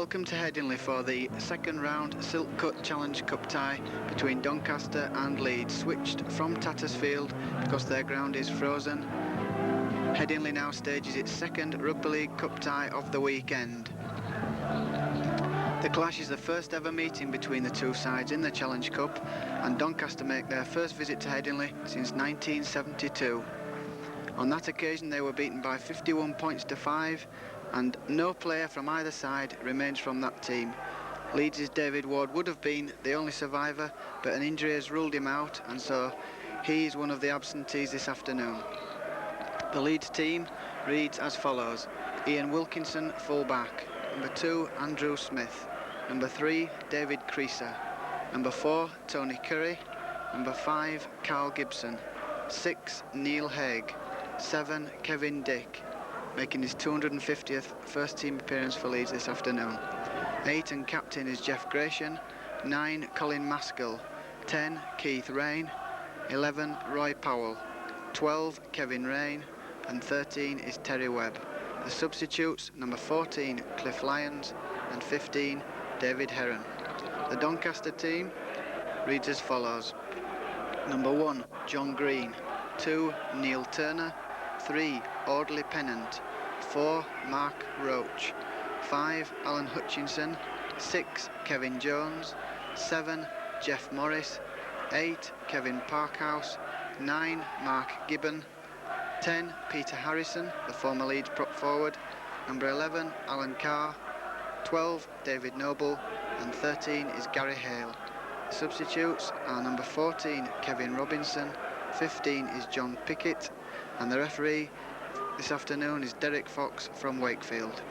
Welcome to Headingley for the second round Silk Cut Challenge Cup tie between Doncaster and Leeds, switched from Tattersfield because their ground is frozen. Headingley now stages its second Rugby League Cup tie of the weekend. The clash is the first ever meeting between the two sides in the Challenge Cup, and Doncaster make their first visit to Headingley since 1972. On that occasion they were beaten by 51 points to 5, and no player from either side remains from that team. Leeds' David Ward would have been the only survivor, but an injury has ruled him out, and so he is one of the absentees this afternoon. The Leeds team reads as follows: Ian Wilkinson, full-back; number 2, Andrew Smith; number 3, David Creaser; number 4, Tony Curry; number 5, Carl Gibson; 6, Neil Haig; 7, Kevin Dick, making his 250th first team appearance for Leeds this afternoon. 8 and captain is Jeff Gratian; 9, Colin Maskell; 10, Keith Rain; 11, Roy Powell; 12, Kevin Rain; and 13 is Terry Webb. The substitutes: number 14, Cliff Lyons; and 15, David Heron. The Doncaster team reads as follows: number 1, John Green; 2, Neil Turner; 3, Audley Pennant; 4, Mark Roach; 5, Alan Hutchinson; 6, Kevin Jones; 7, Jeff Morris; 8, Kevin Parkhouse; 9, Mark Gibbon; 10, Peter Harrison, the former Leeds prop forward; number 11, Alan Carr; 12, David Noble; and 13 is Gary Hale. The substitutes are number 14, Kevin Robinson; 15 is John Pickett, and the referee this afternoon is Derek Fox from Wakefield.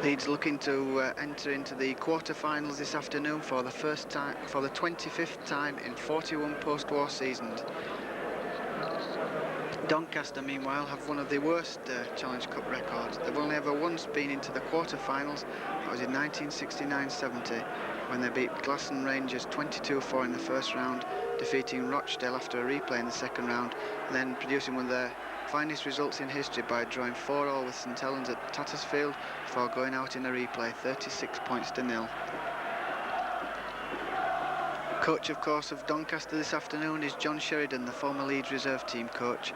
Leeds looking to enter into the quarter-finals this afternoon for the first time, for the 25th time in 41 post-war seasons. Doncaster, meanwhile, have one of the worst Challenge Cup records. They've only ever once been into the quarter-finals. That was in 1969-70, when they beat Glasson Rangers 22-4 in the first round, defeating Rochdale after a replay in the second round, and then producing one of their finest results in history by drawing 4-4 with St Helens at Tattersfield before going out in a replay, 36 points to 0. Coach, of course, of Doncaster this afternoon is John Sheridan, the former Leeds reserve team coach.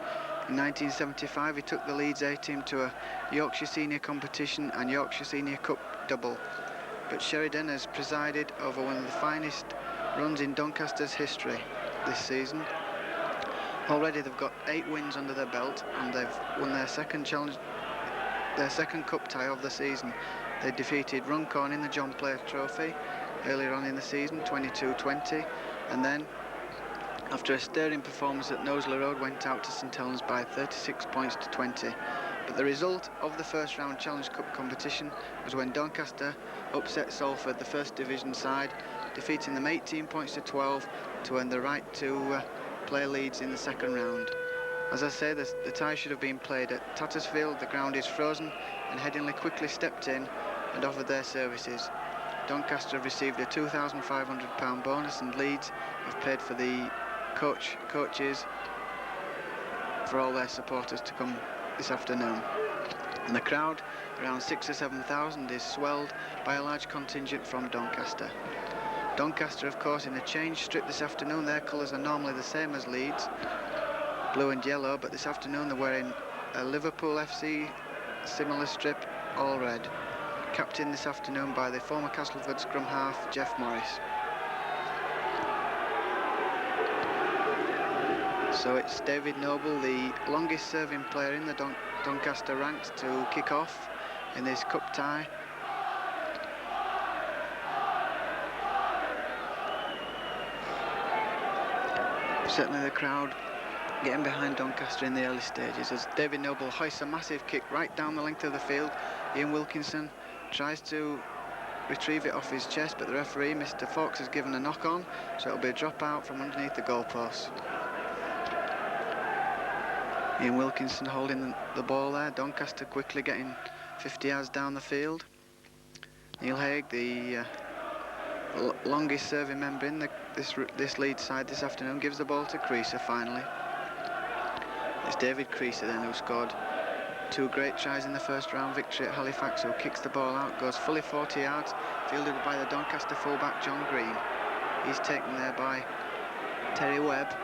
In 1975 he took the Leeds A team to a Yorkshire Senior competition and Yorkshire Senior Cup double. But Sheridan has presided over one of the finest runs in Doncaster's history this season. Already they've got 8 wins under their belt, and they've won their second cup tie of the season. They defeated Runcorn in the John Player Trophy earlier on in the season, 22-20, and then after a stirring performance at Knowsley Road went out to St Helens by 36 points to 20. But the result of the first round Challenge Cup competition was when Doncaster upset Salford, the first division side, defeating them 18 points to 12 to earn the right to play Leeds in the second round. As I say, the tie should have been played at Tattersfield. The ground is frozen, and Headingley quickly stepped in and offered their services. Doncaster have received a £2,500 bonus, and Leeds have paid for the coaches for all their supporters to come this afternoon. And the crowd, around 6,000 or 7,000, is swelled by a large contingent from Doncaster. Doncaster, of course, in a change strip this afternoon. Their colours are normally the same as Leeds, blue and yellow, but this afternoon they're wearing a Liverpool FC similar strip, all red. Captained this afternoon by the former Castleford scrum half, Jeff Morris. So it's David Noble, the longest serving player in the Doncaster ranks, to kick off in this cup tie. Certainly the crowd getting behind Doncaster in the early stages as David Noble hoists a massive kick right down the length of the field. Ian Wilkinson tries to retrieve it off his chest, but the referee, Mr Fox, has given a knock on, so it'll be a drop out from underneath the goalpost. Ian Wilkinson holding the ball there. Doncaster quickly getting 50 yards down the field. Neil Haig, the longest serving member in this Leeds side this afternoon, gives the ball to Creaser finally. It's David Creaser then who scored 2 great tries in the first round victory at Halifax, who kicks the ball out, goes fully 40 yards, fielded by the Doncaster fullback John Green. He's taken there by Terry Webb.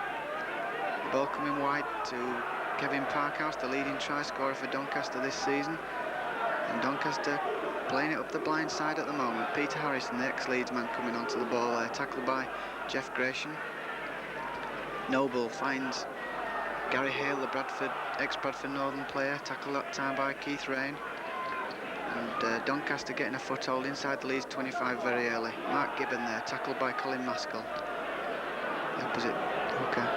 The ball coming wide to Kevin Parkhouse, the leading try scorer for Doncaster this season. And Doncaster playing it up the blind side at the moment. Peter Harrison, the ex-Leeds man, coming onto the ball there, tackled by Jeff Gratian. Noble finds Gary Hale, the ex-Bradford Northern player, tackled that time by Keith Rain. And Doncaster getting a foothold inside the Leeds 25 very early. Mark Gibbon there, tackled by Colin Maskell, the opposite hooker.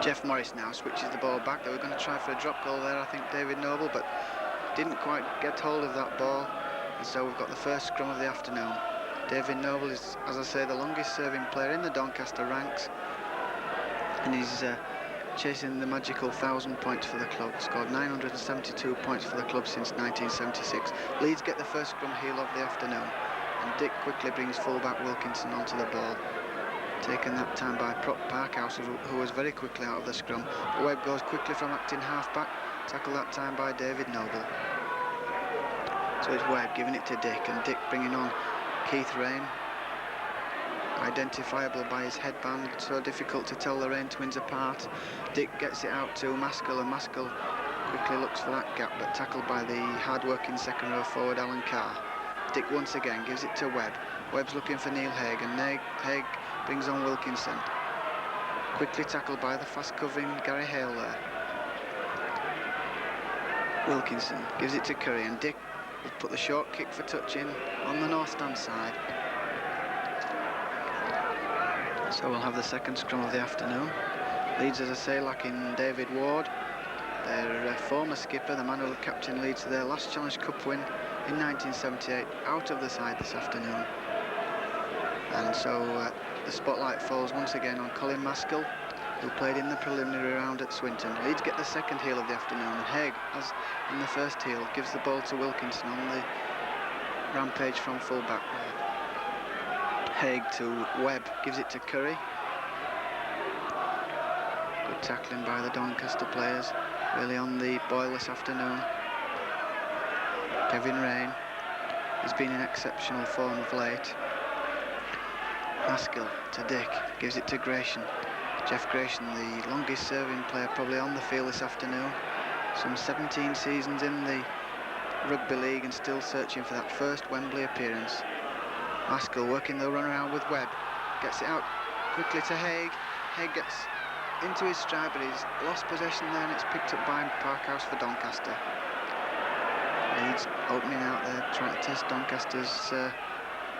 Jeff Morris now switches the ball back. They were going to try for a drop goal there, I think, David Noble, but didn't quite get hold of that ball. And so we've got the first scrum of the afternoon. David Noble is, as I say, the longest serving player in the Doncaster ranks. And he's chasing the magical 1,000 points for the club. Scored 972 points for the club since 1976. Leeds get the first scrum heel of the afternoon, and Dick quickly brings fullback Wilkinson onto the ball, taken that time by Prop Parkhouse, who was very quickly out of the scrum. But Webb goes quickly from acting half-back, tackled that time by David Noble. So it's Webb giving it to Dick, and Dick bringing on Keith Rain, identifiable by his headband, so difficult to tell the Rain twins apart. Dick gets it out to Maskell, and Maskell quickly looks for that gap, but tackled by the hard-working second row forward Alan Carr. Dick once again gives it to Webb. Webb's looking for Neil Haig, and Haig brings on Wilkinson. Quickly tackled by the fast-covering Gary Hale there. Wilkinson gives it to Curry, and Dick will put the short kick for touch in on the north stand side. So we'll have the second scrum of the afternoon. Leeds, as I say, lacking David Ward, their former skipper, the man who captained Leeds to their last Challenge Cup win in 1978, out of the side this afternoon. And so the spotlight falls once again on Colin Maskell, who played in the preliminary round at Swinton. Leeds get the second heel of the afternoon, and Haig, as in the first heel, gives the ball to Wilkinson on the rampage from full-back there. Haig to Webb, gives it to Curry. Good tackling by the Doncaster players, really on the boil this afternoon. Kevin Rain has been in exceptional form of late. Maskell to Dick, gives it to Gratian. Jeff Gratian, the longest serving player probably on the field this afternoon. Some 17 seasons in the Rugby League and still searching for that first Wembley appearance. Maskell working the run around with Webb, gets it out quickly to Haig. Haig gets into his stride, but he's lost possession there, and it's picked up by Parkhouse for Doncaster. Leeds opening out there, trying to test Doncaster's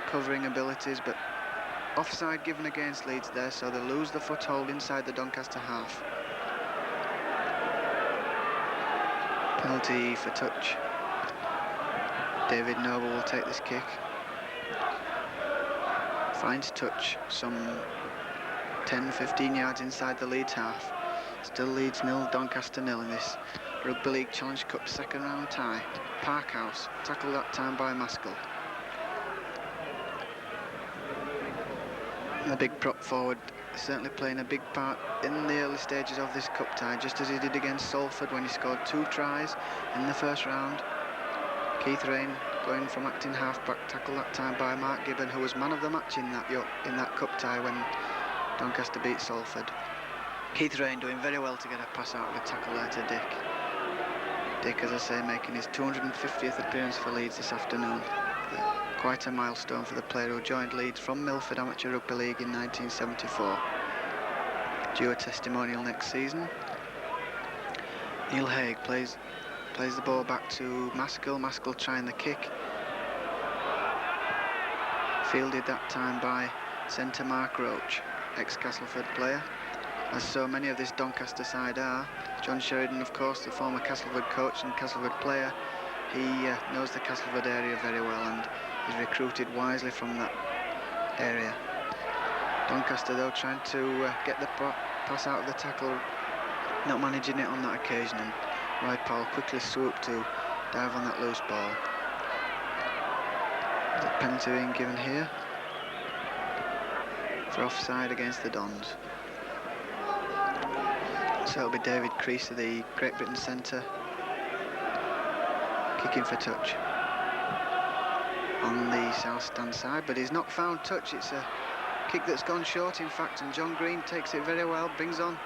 covering abilities, but offside given against Leeds there, so they lose the foothold inside the Doncaster half. Penalty for touch. David Noble will take this kick. Finds touch some 10-15 yards inside the Leeds half. Still Leeds 0, Doncaster 0 in this Rugby League Challenge Cup second round tie. Parkhouse tackled that time by Maskell. The big prop forward certainly playing a big part in the early stages of this cup tie, just as he did against Salford when he scored 2 tries in the first round. Keith Rain going from acting half-back, tackled that time by Mark Gibbon, who was man of the match in that cup tie when Doncaster beat Salford. Keith Rain doing very well to get a pass out of a tackle there to Dick. Dick, as I say, making his 250th appearance for Leeds this afternoon. Quite a milestone for the player who joined Leeds from Milford Amateur Rugby League in 1974. Due a testimonial next season. Neil Haig plays the ball back to Maskell. Maskell trying the kick. Fielded that time by centre Mark Roach, ex-Castleford player, as so many of this Doncaster side are. John Sheridan, of course, the former Castleford coach and Castleford player, he knows the Castleford area very well and is recruited wisely from that area. Doncaster, though, trying to get the pass out of the tackle, not managing it on that occasion, and Roy Powell quickly swooped to dive on that loose ball. The penalty being given here for offside against the Dons. So it'll be David Creasy, the Great Britain centre, kicking for touch on the south stand side, but he's not found touch. It's a kick that's gone short, in fact, and John Green takes it very well, brings on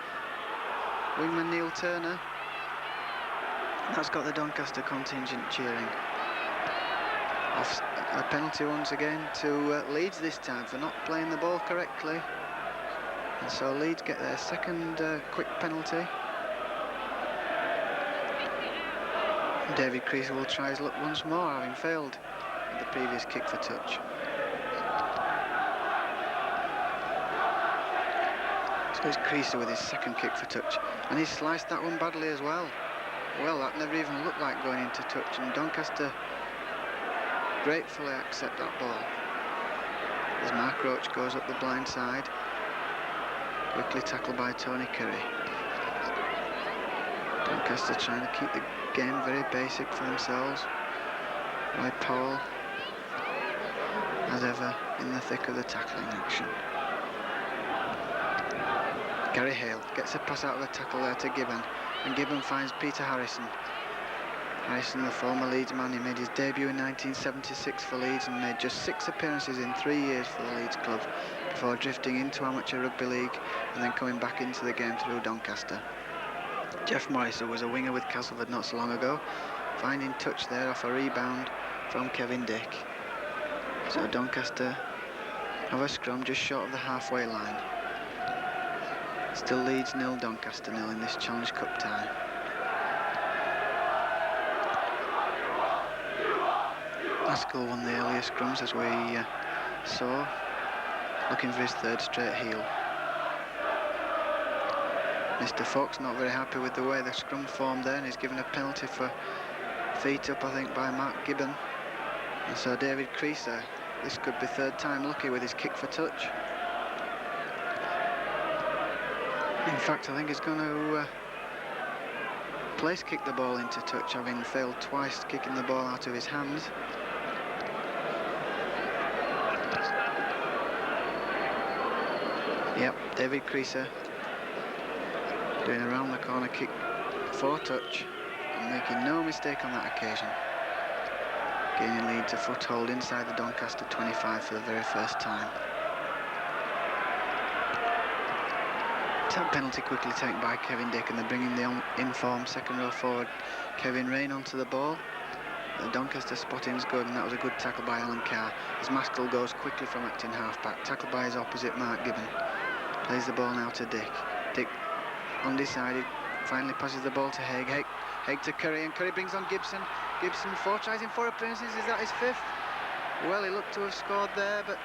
wingman Neil Turner. That's got the Doncaster contingent cheering. Off a penalty once again to Leeds this time for not playing the ball correctly, and so Leeds get their second quick penalty. David Creasy will try his luck once more, having failed the previous kick for touch. So it's Creasy with his second kick for touch, and he's sliced that one badly as well. Well, that never even looked like going into touch, and Doncaster gratefully accept that ball. As Mark Roach goes up the blind side, quickly tackled by Tony Curry. Doncaster trying to keep the game very basic for themselves. Roy Powell, as ever, in the thick of the tackling action. Gary Hale gets a pass out of a tackle there to Gibbon, and Gibbon finds Peter Harrison. Harrison, the former Leeds man, he made his debut in 1976 for Leeds and made just 6 appearances in 3 years for the Leeds club before drifting into amateur rugby league and then coming back into the game through Doncaster. Jeff Morris, who was a winger with Castleford not so long ago, finding touch there off a rebound from Kevin Dick. So Doncaster have a scrum just short of the halfway line. Still Leeds 0, Doncaster 0 in this Challenge Cup tie. Haskell won the earlier scrums, as we saw, looking for his 3rd straight heel. Mr. Fox not very happy with the way the scrum formed there, and he's given a penalty for feet up, I think, by Mark Gibbon. And so David Creasy, this could be 3rd time lucky with his kick for touch. In fact, I think he's going to place kick the ball into touch, having failed twice kicking the ball out of his hands. Yep, David Creasy doing a round the corner kick for touch and making no mistake on that occasion. Gaining Leeds a foothold inside the Doncaster 25 for the very first time. That penalty quickly taken by Kevin Dick, and they're bringing the in-form second row forward Kevin Rain onto the ball. The Doncaster spotting's good, and that was a good tackle by Alan Carr as Maskell goes quickly from acting half-back, tackled by his opposite Mark Gibbon. Plays the ball now to Dick. Dick undecided, finally passes the ball to Haig. Haig to Curry, and Curry brings on Gibson. Gibson 4 tries in 4 appearances, is that his 5th? Well, he looked to have scored there, but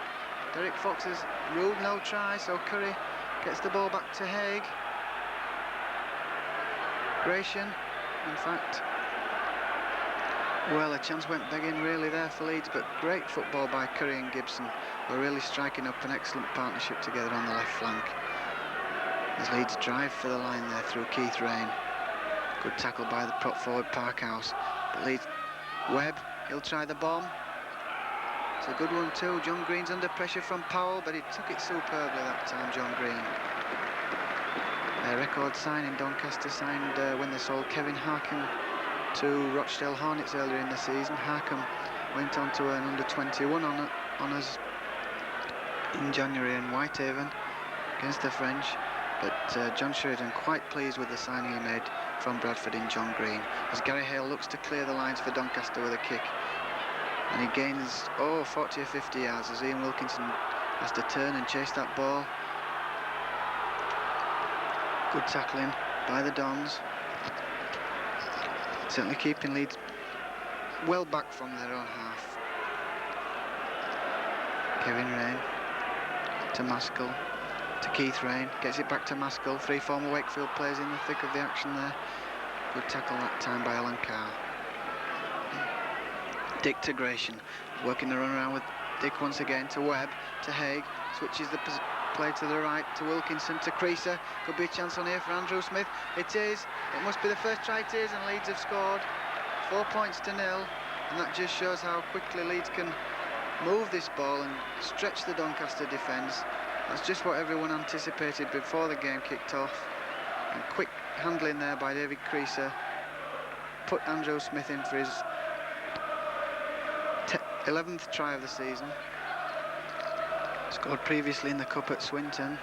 Derek Fox has ruled no try, so Curry gets the ball back to Haig. Gratian, in fact. Well, a chance went begging really there for Leeds, but great football by Curry and Gibson, who are really striking up an excellent partnership together on the left flank. As Leeds drive for the line there through Keith Rain. Good tackle by the prop forward Parkhouse. But Leeds, Webb, he'll try the bomb. It's a good one too. John Green's under pressure from Powell, but he took it superbly that time, John Green. Their record signing, Doncaster signed when they sold Kevin Harkham to Rochdale Hornets earlier in the season. Harkham went on to earn under 21 honours in January in Whitehaven against the French. But John Sheridan quite pleased with the signing he made from Bradford in John Green, as Gary Hale looks to clear the lines for Doncaster with a kick. And he gains, 40 or 50 yards as Ian Wilkinson has to turn and chase that ball. Good tackling by the Dons. Certainly keeping Leeds well back from their own half. Kevin Rain to Maskell, to Keith Rain, gets it back to Maskell. 3 former Wakefield players in the thick of the action there. Good tackle that time by Alan Carr. Dick to Gratian, working the run around with Dick once again to Webb, to Haig, switches the play to the right to Wilkinson, to Creasy. Could be a chance on here for Andrew Smith. It is. It must be the first try it is, and Leeds have scored 4 points to 0, and that just shows how quickly Leeds can move this ball and stretch the Doncaster defence. That's just what everyone anticipated before the game kicked off, and quick handling there by David Creasy put Andrew Smith in for his 11th try of the season. Scored previously in the Cup at Swinton.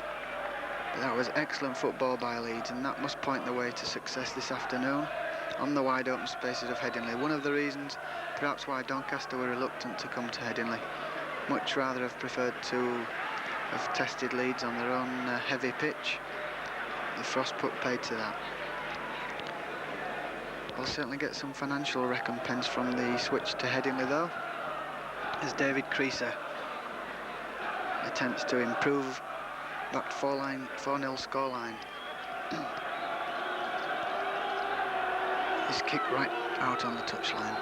But that was excellent football by Leeds, and that must point the way to success this afternoon on the wide open spaces of Headingley. One of the reasons perhaps why Doncaster were reluctant to come to Headingley. Much rather have preferred to have tested Leeds on their own heavy pitch. The frost put paid to that. We'll certainly get some financial recompense from the switch to Headingley though, as David Creaser attempts to improve that 4-0 scoreline. His kick right out on the touchline.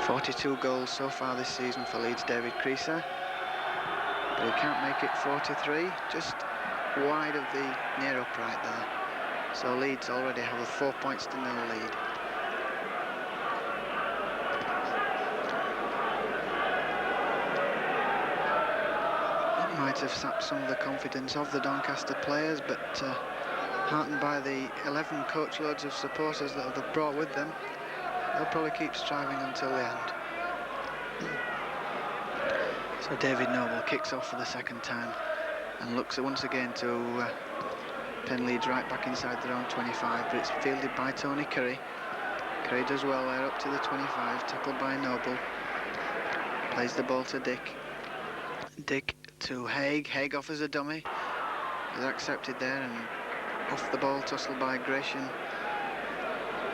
42 goals so far this season for Leeds' David Creaser, but he can't make it 43, just wide of the near upright there. So Leeds already have a 4 points to 0 lead. That might have sapped some of the confidence of the Doncaster players, but heartened by the 11 coachloads of supporters that they've brought with them, they'll probably keep striving until the end. So David Noble kicks off for the second time and looks once again to pen Leeds right back inside their own 25, but it's fielded by Tony Curry. Curry does well there up to the 25, tackled by Noble. Plays the ball to Dick. Dick to Haig. Haig offers a dummy. Is accepted there, and off the ball, tussled by Gresham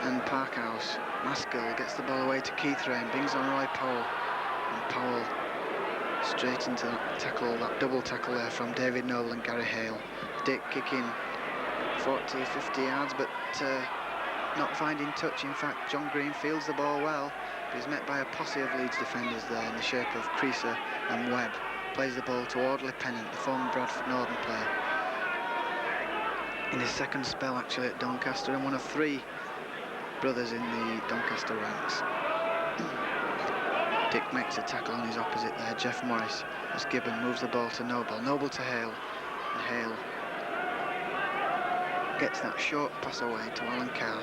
and Parkhouse. Maskell gets the ball away to Keith Rain, brings on Roy Powell, and Powell straight into that tackle, that double tackle there from David Noble and Gary Hale. Dick kicking 40, 50 yards, but not finding touch. In fact, John Green fields the ball well, but he's met by a posse of Leeds defenders there in the shape of Creaser and Webb. Plays the ball to Audley Pennant, the former Bradford Northern player, in his second spell actually at Doncaster, and one of 3 brothers in the Doncaster ranks. Dick makes a tackle on his opposite there, Jeff Morris, as Gibbon moves the ball to Noble. Noble to Hale, and Hale gets that short pass away to Alan Carr.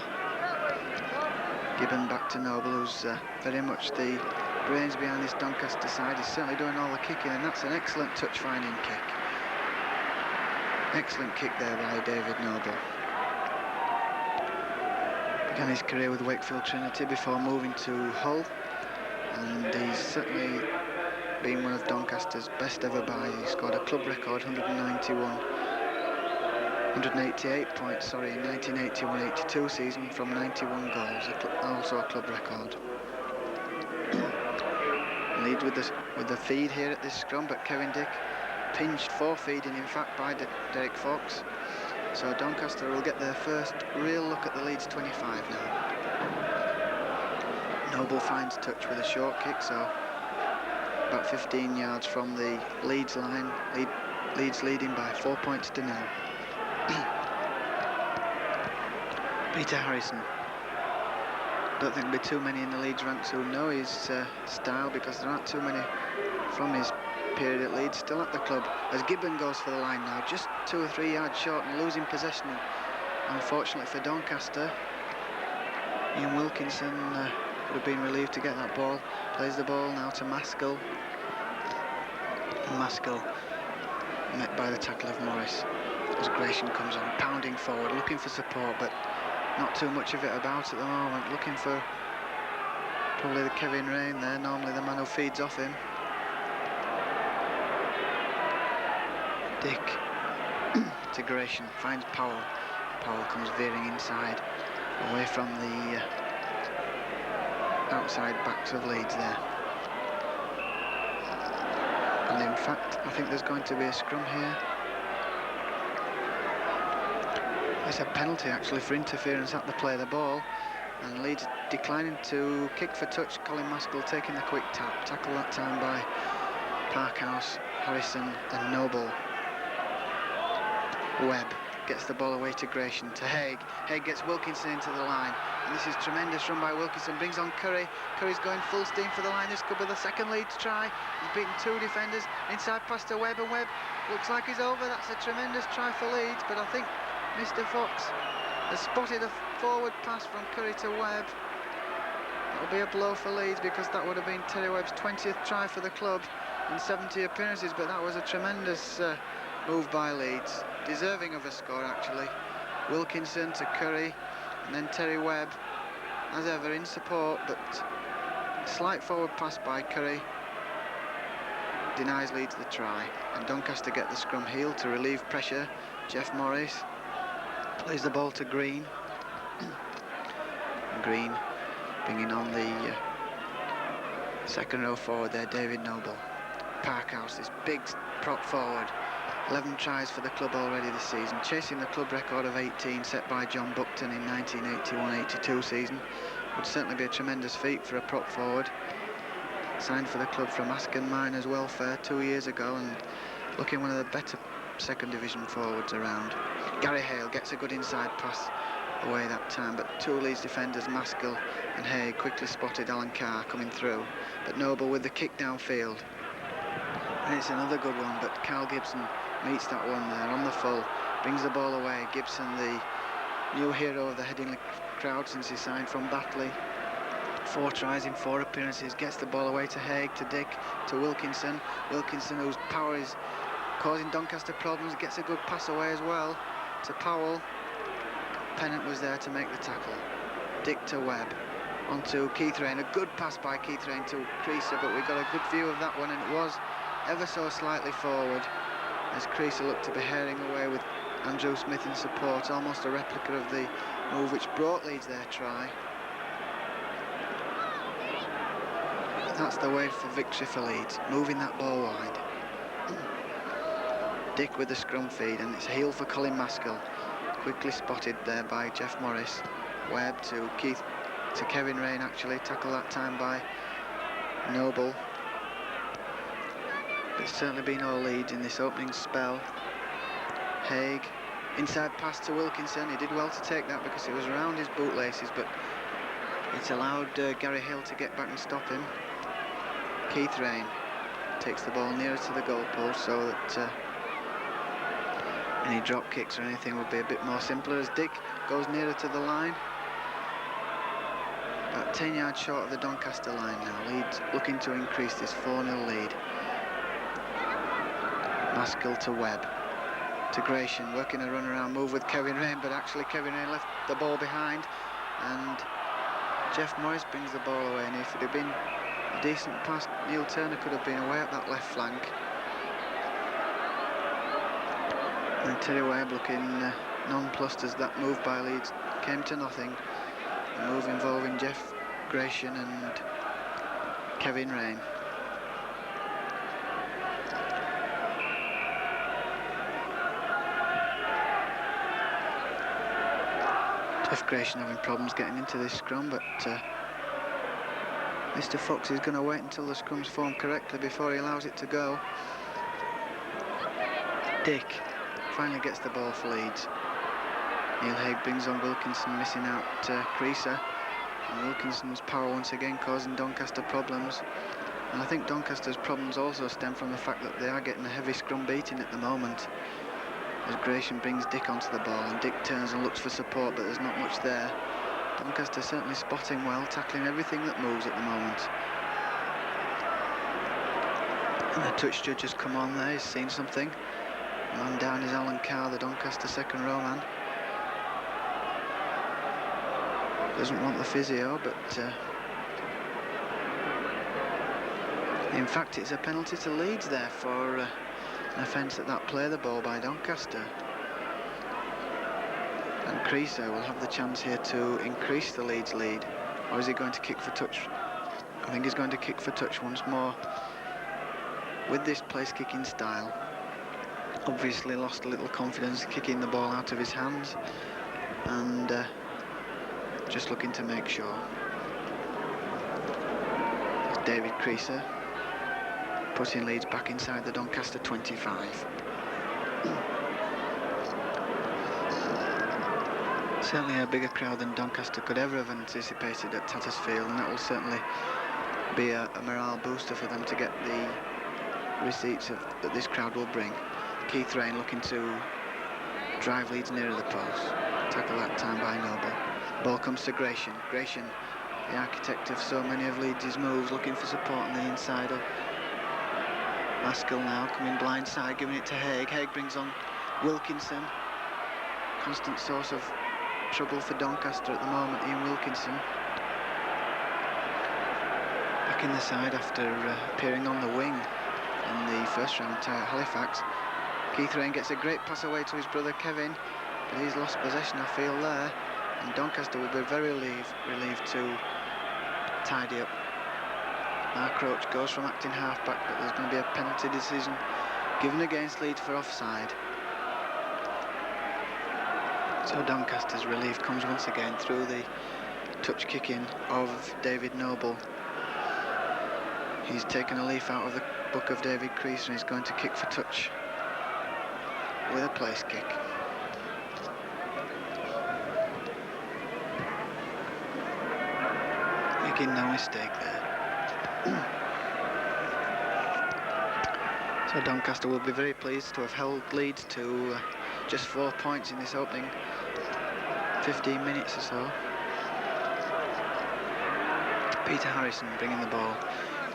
Gibbon back to Noble, who's very much the brains behind this Doncaster side. He's certainly doing all the kicking, and that's an excellent touch-finding kick. Excellent kick there by David Noble. Began his career with Wakefield Trinity before moving to Hull, and he's certainly been one of Doncaster's best ever buys. He scored a club record 188 points, in 1981-82 season from 91 goals, also a club record. Leeds with the feed here at this scrum, but Kevin Dick pinched for feeding, in fact, by Derek Fox. So Doncaster will get their first real look at the Leeds 25 now. Noble finds touch with a short kick, so about 15 yards from the Leeds line. Leeds leading by 4 points to 0. Peter Harrison. Don't think there'll be too many in the Leeds ranks who know his style, because there aren't too many from his period at Leeds still at the club, as Gibbon goes for the line now, just 2 or 3 yards short and losing possession, unfortunately for Doncaster. Ian Wilkinson would have been relieved to get that ball. Plays the ball now to Maskell, and Maskell met by the tackle of Morris as Gresham comes on, pounding forward, looking for support, but not too much of it about at the moment. Looking for probably the Kevin Rain there, normally the man who feeds off him. Dick to Gresham, finds Powell. Powell comes veering inside, away from the outside backs of Leeds there. And in fact, I think there's going to be a scrum here. It's a penalty actually for interference at the play of the ball, and Leeds declining to kick for touch. Colin Maskell taking the quick tap, tackle that time by Parkhouse, Harrison and Noble. Webb gets the ball away to Gresham, to Haig. Haig gets Wilkinson into the line, and this is tremendous run by Wilkinson, brings on Curry. Curry's going full steam for the line. This could be the second Leeds try. He's beaten 2 defenders, inside pass to Webb, and Webb looks like he's over. That's a tremendous try for Leeds, but I think Mr. Fox has spotted a forward pass from Curry to Webb. It'll be a blow for Leeds, because that would have been Terry Webb's 20th try for the club in 70 appearances, but that was a tremendous move by Leeds, deserving of a score actually. Wilkinson to Curry, and then Terry Webb, as ever, in support, but slight forward pass by Curry denies Leeds the try, and Doncaster get the scrum heel to relieve pressure. Jeff Morris plays the ball to Green. Green bringing on the second row forward there, David Noble. Parkhouse, this big prop forward, 11 tries for the club already this season, chasing the club record of 18 set by John Buckton in 1981-82 season. Would certainly be a tremendous feat for a prop forward. Signed for the club from Aston Miners Welfare 2 years ago, and looking one of the better second division forwards around. Gary Hale gets a good inside pass away that time, but two Leeds defenders, Maskell and Hay, quickly spotted Alan Carr coming through, but Noble with the kick downfield, and it's another good one, but Carl Gibson meets that one there on the full, brings the ball away. Gibson, the new hero of the Headingley crowd since he signed from Batley, 4 tries in 4 appearances, gets the ball away to Haig, to Dick, to Wilkinson. Wilkinson, whose power is causing Doncaster problems, gets a good pass away as well to Powell. Pennant was there to make the tackle. Dick to Webb, onto Keith Rain, a good pass by Keith Rain to Creaser, but we got a good view of that one, and it was ever so slightly forward as Creaser looked to be herring away with Andrew Smith in support, almost a replica of the move which brought Leeds their try. That's the way for victory for Leeds, moving that ball wide. Dick with the scrum feed, and it's a heel for Colin Maskell, quickly spotted there by Jeff Morris. Webb to Kevin Rain, actually, tackle that time by Noble. But it's certainly been all Leeds in this opening spell. Haig, inside pass to Wilkinson. He did well to take that because it was around his bootlaces, but it allowed Gary Hill to get back and stop him. Keith Rain takes the ball nearer to the goalpost so that any drop kicks or anything would be a bit more simpler, as Dick goes nearer to the line. About 10 yards short of the Doncaster line now. Leeds looking to increase this 4-0 lead. Maskell to Webb, to Gratian, working a run around move with Kevin Rain, but actually Kevin Rain left the ball behind, and Jeff Morris brings the ball away, and if it had been a decent pass, Neil Turner could have been away at that left flank. And Terry Webb looking nonplussed as that move by Leeds came to nothing. A move involving Jeff Gratian and Kevin Rain. Jeff Gratian having problems getting into this scrum, but Mr. Fox is going to wait until the scrum's formed correctly before he allows it to go. Dick finally gets the ball for Leeds. Neil Haig brings on Wilkinson, missing out Creaser, and Wilkinson's power once again causing Doncaster problems. And I think Doncaster's problems also stem from the fact that they are getting a heavy scrum beating at the moment, as Gratian brings Dick onto the ball, and Dick turns and looks for support, but there's not much there. Doncaster certainly spotting well, tackling everything that moves at the moment. And the touch judge has come on there, he's seen something. Man down is Alan Carr, the Doncaster second row man. Doesn't want the physio, but in fact it's a penalty to Leeds there for an offence at that play the ball by Doncaster. And Creaser will have the chance here to increase the Leeds lead, or is he going to kick for touch? I think he's going to kick for touch once more. With this place kicking style, obviously lost a little confidence kicking the ball out of his hands, and just looking to make sure. David Creaser putting Leeds back inside the Doncaster 25. Certainly a bigger crowd than Doncaster could ever have anticipated at Tattersfield, and that will certainly be a morale booster for them to get the receipts that this crowd will bring. Keith Rain looking to drive Leeds nearer the post. Tackle that time by Noble. Ball comes to Gratian. Gratian the architect of so many of Leeds' moves, looking for support on the inside of Maskell now, coming blindside, giving it to Haig. Haig brings on Wilkinson. Constant source of trouble for Doncaster at the moment, Ian Wilkinson. Back in the side after appearing on the wing in the first round tie at Halifax. Keith Rain gets a great pass away to his brother Kevin, but he's lost possession, I feel, there. And Doncaster will be very relieved to tidy up. Mark Roach goes from acting half-back, but there's going to be a penalty decision given against Leeds for offside. So Doncaster's relief comes once again through the touch kicking of David Noble. He's taken a leaf out of the book of David Creaser and he's going to kick for touch with a place kick. Making no mistake there. So Doncaster will be very pleased to have held Leeds to just 4 points in this opening 15 minutes or so. Peter Harrison bringing the ball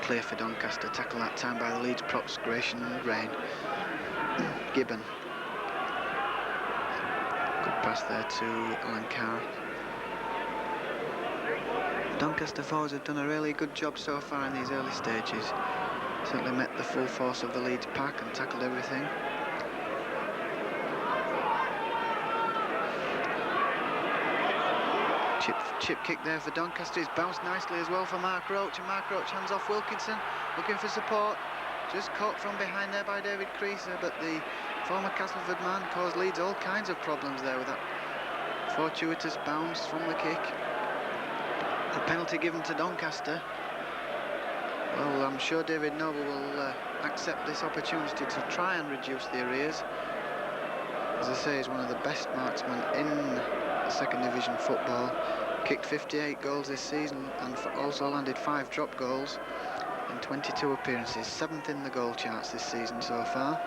clear for Doncaster. Tackle that time by the Leeds props, Gratian and Rain. Gibbon. Good pass there to Alan Carr. Doncaster forwards have done a really good job so far in these early stages. Certainly met the full force of the Leeds pack and tackled everything. Chip kick there for Doncaster. It's bounced nicely as well for Mark Roach, and Mark Roach hands off Wilkinson, looking for support. Just caught from behind there by David Creaser, but the former Castleford man caused Leeds all kinds of problems there with that fortuitous bounce from the kick. A penalty given to Doncaster. Well, I'm sure David Noble will accept this opportunity to try and reduce the arrears. As I say, he's one of the best marksmen in second division football. Kicked 58 goals this season and also landed 5 drop goals in 22 appearances. 7th in the goal charts this season so far.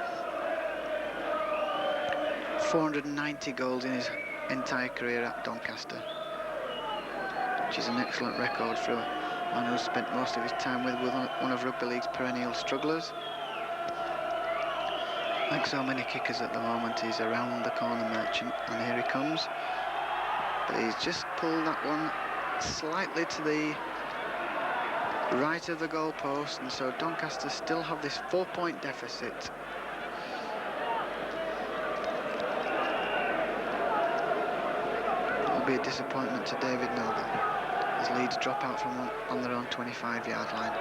490 goals in his entire career at Doncaster, which is an excellent record for a man who's spent most of his time with one of rugby league's perennial strugglers. Like so many kickers at the moment, he's around the corner merchant, and here he comes. But he's just pulled that one slightly to the right of the goal post, and so Doncaster still have this 4-point deficit. It'll be a disappointment to David Noble as Leeds drop out from on their own 25-yard line,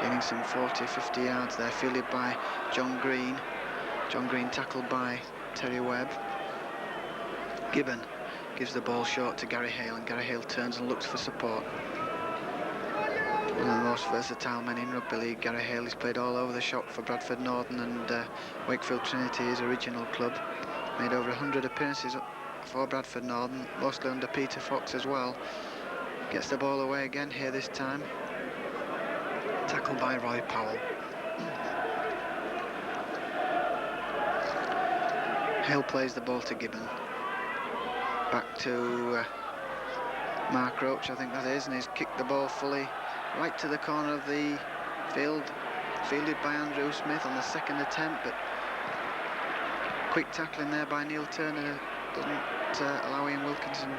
gaining some 40-50 yards there, fielded by John Green. John Green tackled by Terry Webb. Gibbon gives the ball short to Gary Hale, and Gary Hale turns and looks for support. One of the most versatile men in rugby league, Gary Hale has played all over the shop for Bradford Northern and Wakefield Trinity, his original club. Made over 100 appearances for Bradford Northern, mostly under Peter Fox as well. Gets the ball away again here this time. Tackled by Roy Powell. Hale plays the ball to Gibbon. Back to Mark Roach, I think that is, and he's kicked the ball fully right to the corner of the field, fielded by Andrew Smith on the second attempt, but quick tackling there by Neil Turner doesn't allow Ian Wilkinson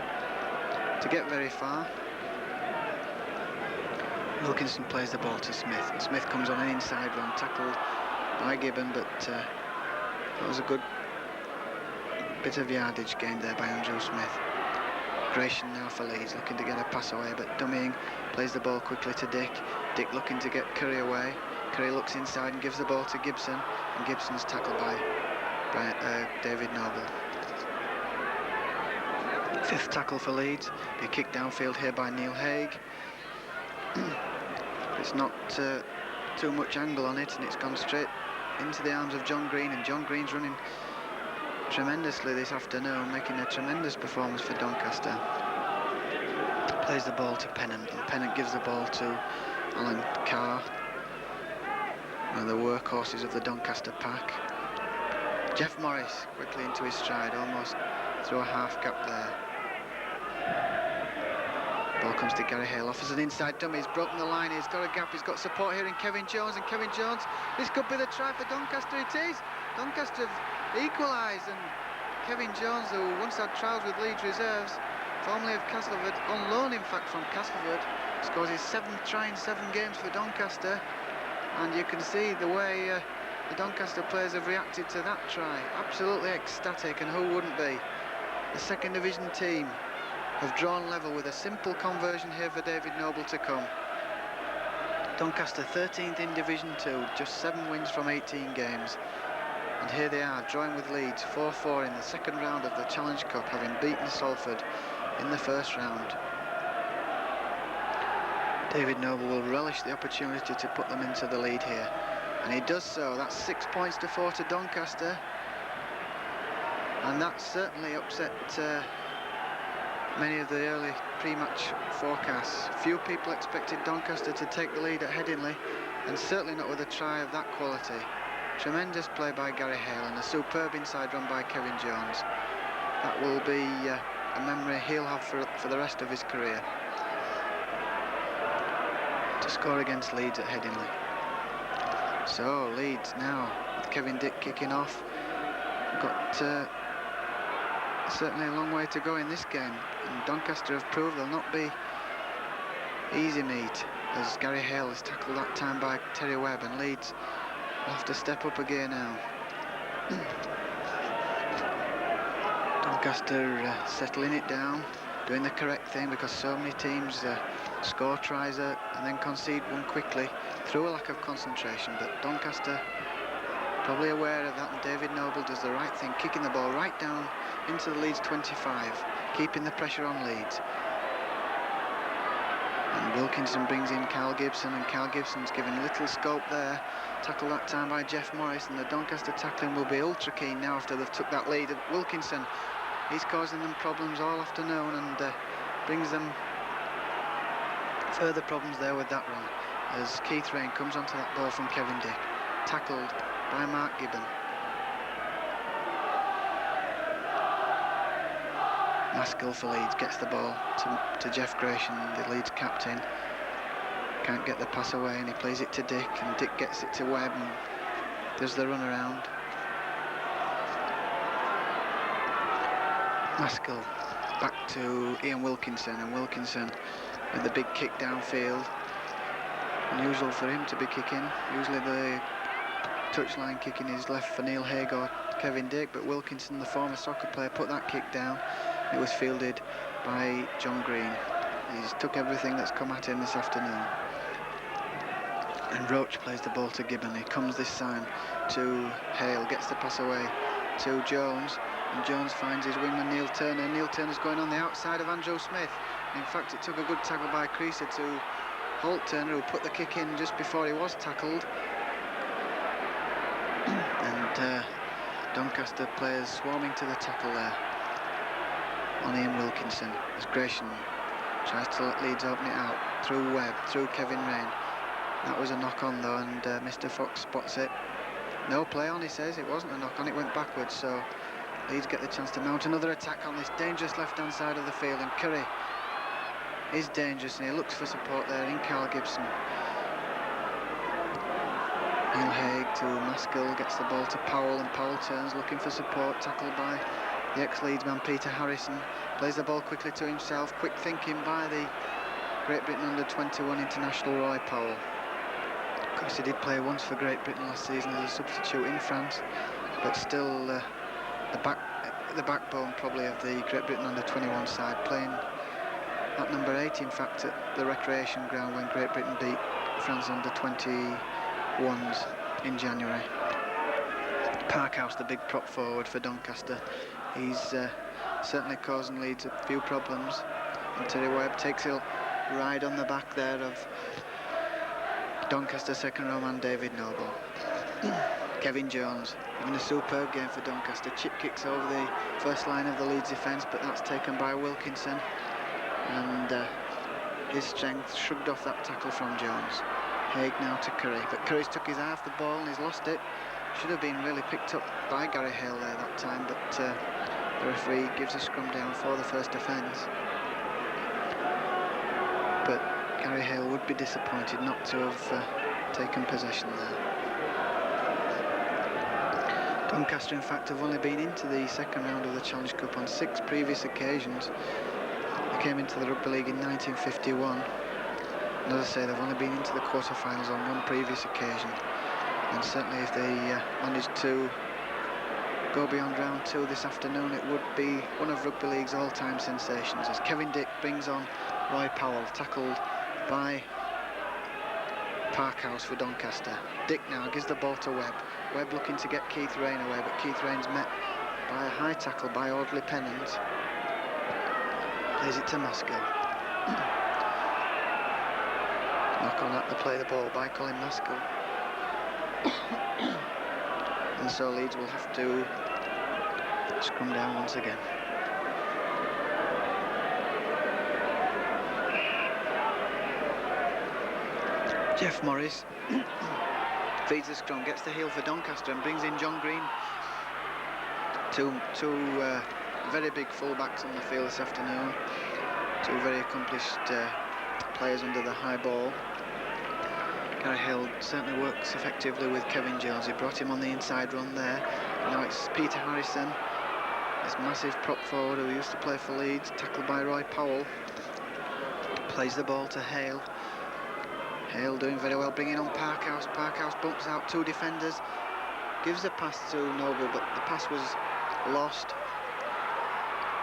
to get very far. Wilkinson plays the ball to Smith, and Smith comes on an inside run, tackled by Gibbon, but that was a good bit of yardage gained there by Andrew Smith. Gratian now for Leeds, looking to get a pass away, but dummying, plays the ball quickly to Dick. Dick looking to get Curry away. Curry looks inside and gives the ball to Gibson, and Gibson's tackled by David Noble. 5th tackle for Leeds. Be kicked downfield here by Neil Haig. It's not too much angle on it, and it's gone straight into the arms of John Green, and John Green's running tremendously this afternoon, making a tremendous performance for Doncaster. Plays the ball to Pennant, and Pennant gives the ball to Alan Carr, one of the workhorses of the Doncaster pack. Jeff Morris quickly into his stride, almost through a half gap there. Ball comes to Gary Hale, offers an inside dummy, he's broken the line, he's got a gap, he's got support here in Kevin Jones, and Kevin Jones, this could be the try for Doncaster, it is! Doncaster have equalised, and Kevin Jones, who once had trials with Leeds reserves, formerly of Castleford, on loan in fact from Castleford, scores his 7th try in 7 games for Doncaster, and you can see the way the Doncaster players have reacted to that try, absolutely ecstatic, and who wouldn't be? The second division team have drawn level with a simple conversion here for David Noble to come. Doncaster 13th in Division 2, just 7 wins from 18 games. And here they are, drawing with Leeds 4-4 in the second round of the Challenge Cup, having beaten Salford in the first round. David Noble will relish the opportunity to put them into the lead here. And he does so. That's 6 points to 4 to Doncaster. And that certainly upset many of the early pre-match forecasts. Few people expected Doncaster to take the lead at Headingley, and certainly not with a try of that quality. Tremendous play by Gary Hale and a superb inside run by Kevin Jones. That will be a memory he'll have for the rest of his career. To score against Leeds at Headingley. So Leeds now with Kevin Dick kicking off. Got certainly a long way to go in this game, and Doncaster have proved they'll not be easy meat, as Gary Hale is tackled that time by Terry Webb, and Leeds will have to step up a gear now. Doncaster settling it down, doing the correct thing, because so many teams score tries and then concede one quickly through a lack of concentration, but Doncaster probably aware of that, and David Noble does the right thing, kicking the ball right down into the Leeds 25, keeping the pressure on Leeds. And Wilkinson brings in Carl Gibson, and Carl Gibson's given little scope there. Tackled that time by Jeff Morris, and the Doncaster tackling will be ultra keen now after they've took that lead. Wilkinson, he's causing them problems all afternoon, and brings them further problems there with that run, as Keith Rain comes onto that ball from Kevin Dick, tackled by Mark Gibbon. Maskell for Leeds gets the ball to Jeff Gratian, the Leeds captain. Can't get the pass away, and he plays it to Dick, and Dick gets it to Webb and does the run around. Maskell back to Ian Wilkinson, and Wilkinson with the big kick downfield. Unusual for him to be kicking. Usually the touchline kicking is left for Neil Haig or Kevin Dick, but Wilkinson, the former soccer player, put that kick down. It was fielded by John Green. He's took everything that's come at him this afternoon. And Roach plays the ball to Gibbon. He comes this time to Hale, gets the pass away to Jones, and Jones finds his wingman Neil Turner. Neil Turner's going on the outside of Andrew Smith. In fact, it took a good tackle by Creaser to halt Turner, who put the kick in just before he was tackled. And Doncaster players swarming to the tackle there on Ian Wilkinson, as Gratian tries to let Leeds open it out through Webb, through Kevin Rain. That was a knock-on though, and Mr. Fox spots it. No play on, he says. It wasn't a knock-on, it went backwards, so Leeds get the chance to mount another attack on this dangerous left-hand side of the field, and Curry is dangerous, and he looks for support there in Carl Gibson. Neil Haig to Maskell, gets the ball to Powell, and Powell turns looking for support, tackled by the ex-Leeds man Peter Harrison. Plays the ball quickly to himself, quick thinking by the Great Britain under-21 international Roy Powell. Of course, he did play once for Great Britain last season as a substitute in France, but still the backbone probably of the Great Britain under-21 side, playing at number 8 in fact at the recreation ground when Great Britain beat France under-21s in January. Parkhouse, the big prop forward for Doncaster, he's certainly causing Leeds a few problems, and Terry Webb takes a ride on the back there of Doncaster second row man David Noble. Kevin Jones having a superb game for Doncaster. Chip kicks over the first line of the Leeds defence, but that's taken by Wilkinson, and his strength shrugged off that tackle from Jones. Haig now to Curry, but Curry's took his eye off the ball and he's lost it. Should have been really picked up by Gary Hale there that time, but the referee gives a scrum down for the first offence. but Gary Hale would be disappointed not to have taken possession there. Doncaster, in fact, have only been into the second round of the Challenge Cup on 6 previous occasions. They came into the Rugby League in 1951, and as I say, they've only been into the quarter-finals on 1 previous occasion. And certainly if they manage to go beyond round 2 this afternoon, it would be one of Rugby League's all-time sensations, as Kevin Dick brings on Roy Powell, tackled by Parkhouse for Doncaster. Dick now gives the ball to Webb. Webb looking to get Keith Rain away, but Keith Rain's met by a high tackle by Audley Pennant. Plays it to Maskell. Knock on at the play the ball by Colin Maskell. And so Leeds will have to scrum down once again. Jeff Morris feeds the scrum, gets the heel for Doncaster and brings in John Green. Two very big full-backs on the field this afternoon. 2 very accomplished players under the high ball. Gary Hill certainly works effectively with Kevin Jones. He brought him on the inside run there. Now it's Peter Harrison, this massive prop forward who used to play for Leeds, tackled by Roy Powell. Plays the ball to Hale. Hale doing very well, bringing on Parkhouse. Parkhouse bumps out 2 defenders, gives a pass to Noble, but the pass was lost.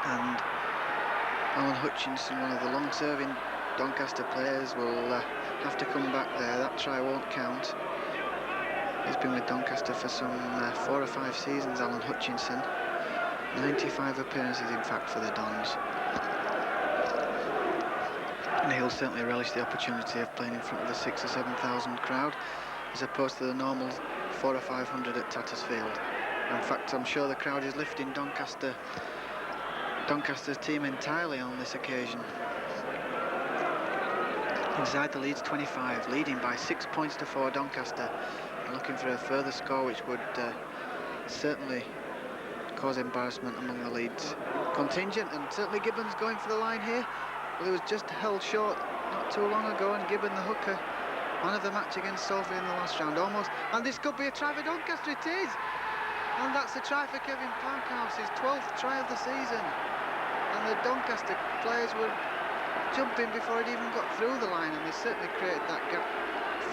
And Alan Hutchinson, one of the long-serving Doncaster players, will have to come back there. That try won't count. He's been with Doncaster for some 4 or 5 seasons, Alan Hutchinson. 95 appearances, in fact, for the Dons. And he'll certainly relish the opportunity of playing in front of the 6,000 or 7,000 crowd, as opposed to the normal 400 or 500 at Tattersfield. In fact, I'm sure the crowd is lifting Doncaster's team entirely on this occasion. Inside the Leeds 25, leading by 6 points to 4 Doncaster, and looking for a further score which would certainly cause embarrassment among the Leeds contingent. And certainly Gibbons going for the line here. Well, he was just held short not too long ago, and Gibbon, the hooker, man of the match against Salford in the last round almost. And this could be a try for Doncaster, it is! And that's a try for Kevin Parkhouse, his 12th try of the season. And the Doncaster players were jumping before it even got through the line, and they certainly created that gap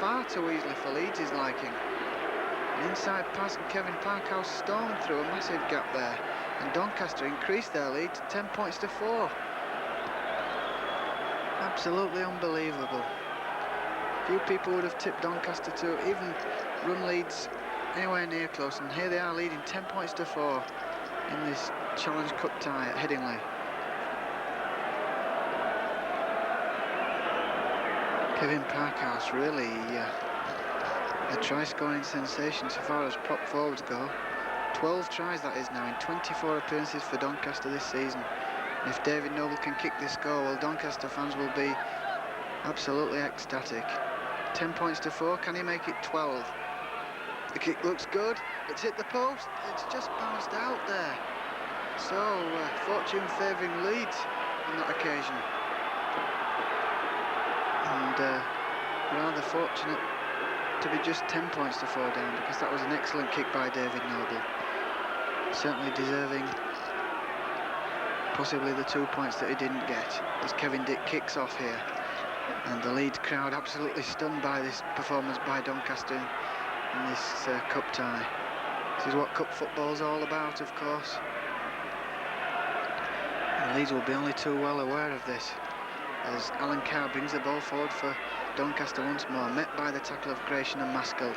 far too easily for Leeds' liking. An inside pass, and Kevin Parkhouse stormed through a massive gap there, and Doncaster increased their lead to 10 points to 4. Absolutely unbelievable. Few people would have tipped Doncaster to even run Leeds anywhere near close, and here they are leading 10 points to 4 in this Challenge Cup tie at Headingley. Kevin Parkhouse really a try-scoring sensation so far as prop forwards go. 12 tries that is now in 24 appearances for Doncaster this season. If David Noble can kick this goal, well, Doncaster fans will be absolutely ecstatic. 10 points to 4, can he make it 12? The kick looks good, it's hit the post, it's just bounced out there. So, fortune favouring Leeds on that occasion. And rather fortunate to be just 10 points to 4 down, because that was an excellent kick by David Noble. Certainly deserving possibly the 2 points that he didn't get, as Kevin Dick kicks off here. And the Leeds crowd absolutely stunned by this performance by Doncaster in this cup tie. This is what cup football's all about, of course. And Leeds will be only too well aware of this, as Alan Carr brings the ball forward for Doncaster once more, met by the tackle of Gratian and Maskell.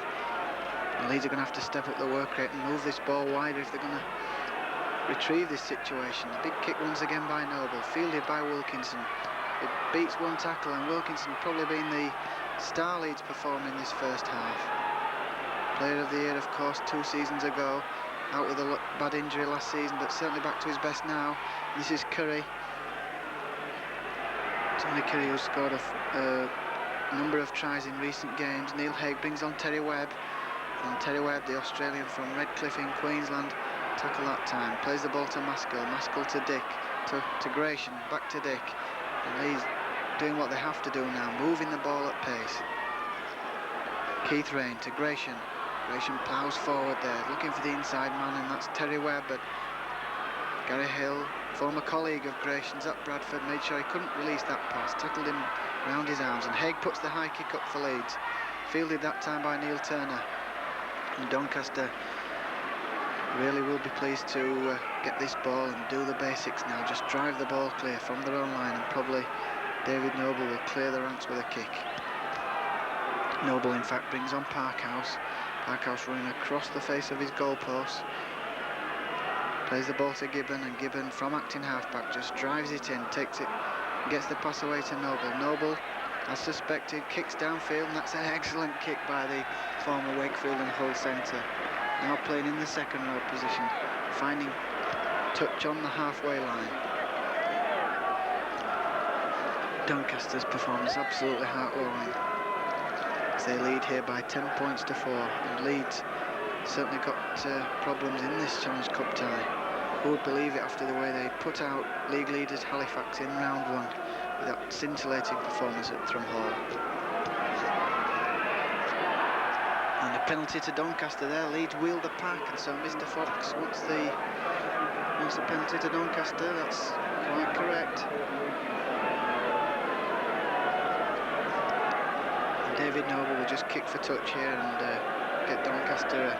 And Leeds are going to have to step up the work rate and move this ball wider if they're going to retrieve this situation. Big kick once again by Noble, fielded by Wilkinson. It beats one tackle, and Wilkinson probably been the star Leeds performer in this first half. Player of the year, of course, 2 seasons ago, out with a bad injury last season, but certainly back to his best now. This is Curry. Tony Curry, who scored a number of tries in recent games. Neil Haig brings on Terry Webb, and Terry Webb, the Australian from Redcliffe in Queensland, tackle that time. Plays the ball to Maskell. Maskell to Dick, to Gratian, back to Dick. And Leeds doing what they have to do now, moving the ball at pace. Keith Rain to Gratian. Gratian ploughs forward there, looking for the inside man, and that's Terry Webb. But Gary Hill, former colleague of Gratian's at Bradford, made sure he couldn't release that pass, tackled him round his arms, and Haig puts the high kick up for Leeds. Fielded that time by Neil Turner. And Doncaster really will be pleased to get this ball and do the basics now. Just drive the ball clear from their own line, and probably David Noble will clear the ranks with a kick. Noble in fact brings on Parkhouse. Parkhouse running across the face of his goalpost. Plays the ball to Gibbon, and Gibbon from acting halfback just drives it in, takes it, gets the pass away to Noble. Noble, as suspected, kicks downfield, and that's an excellent kick by the former Wakefield and Hull centre. Now playing in the second row position, finding touch on the halfway line. Doncaster's performance absolutely heart-warming, as they lead here by 10 points to 4, and Leeds certainly got problems in this Challenge Cup tie. Who would believe it after the way they put out league leaders Halifax in round 1 with that scintillating performance at Thrum Hall. And a penalty to Doncaster there. Leeds wheeled the pack, and so Mr. Fox wants the penalty to Doncaster. That's quite correct. And David Noble will just kick for touch here and get Doncaster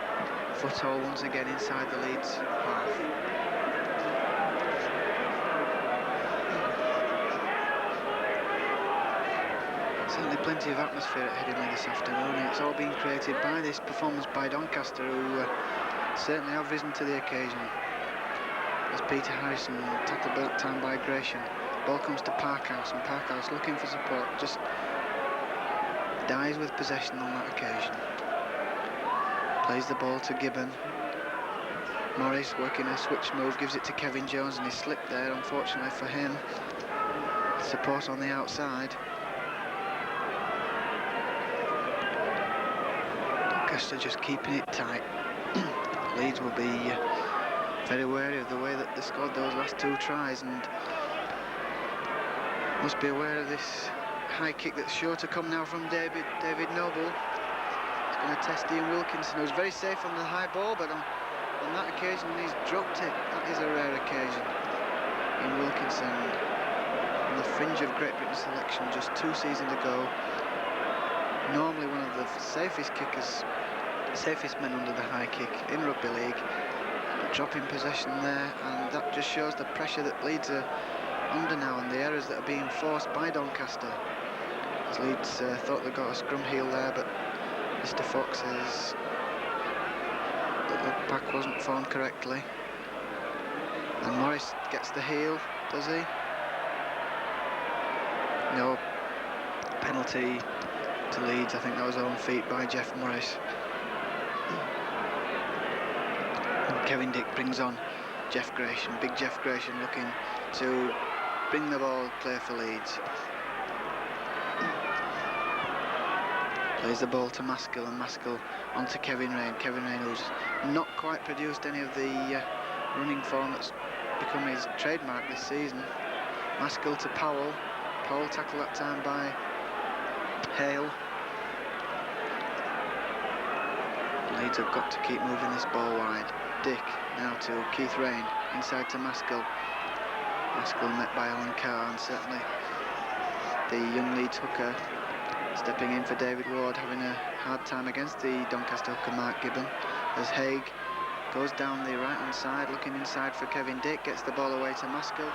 a foothold once again inside the Leeds half. Certainly plenty of atmosphere at Headingley this afternoon, and it's all been created by this performance by Doncaster, who certainly have risen to the occasion. As Peter Harrison tackled that time by Gratian. Ball comes to Parkhouse, and Parkhouse looking for support, just dies with possession on that occasion. Plays the ball to Gibbon. Morris working a switch move, gives it to Kevin Jones, and he slipped there, unfortunately for him. Support on the outside. Doncaster just keeping it tight. Leeds will be very wary of the way that they scored those last 2 tries, and must be aware of this high kick that's sure to come now from David Noble. He's going to test Ian Wilkinson, who's very safe on the high ball, but on that occasion he's dropped it. That is a rare occasion. Ian Wilkinson, on the fringe of Great Britain's selection just 2 seasons ago, normally one of the safest men under the high kick in rugby league, but dropping possession there, and that just shows the pressure that Leeds are under now and the errors that are being forced by Doncaster. As Leeds thought they got a scrum heel there, but Mr. Fox says that the pack wasn't formed correctly. And Morris gets the heel, does he? No. Penalty to Leeds. I think that was on feet by Jeff Morris. And Kevin Dick brings on Jeff Gratian. Big Jeff Gratian looking to bring the ball clear for Leeds. Plays the ball to Maskell, and Maskell onto Kevin Rain. Kevin Rain, who's not quite produced any of the running form that's become his trademark this season. Maskell to Powell. Powell tackled that time by Hale. Leeds have got to keep moving this ball wide. Dick now to Keith Rain, inside to Maskell. Maskell met by Alan Carr, and certainly the young Leeds hooker stepping in for David Ward, having a hard time against the Doncaster hooker Mark Gibbon, as Haig goes down the right hand side, looking inside for Kevin Dick, gets the ball away to Maskell,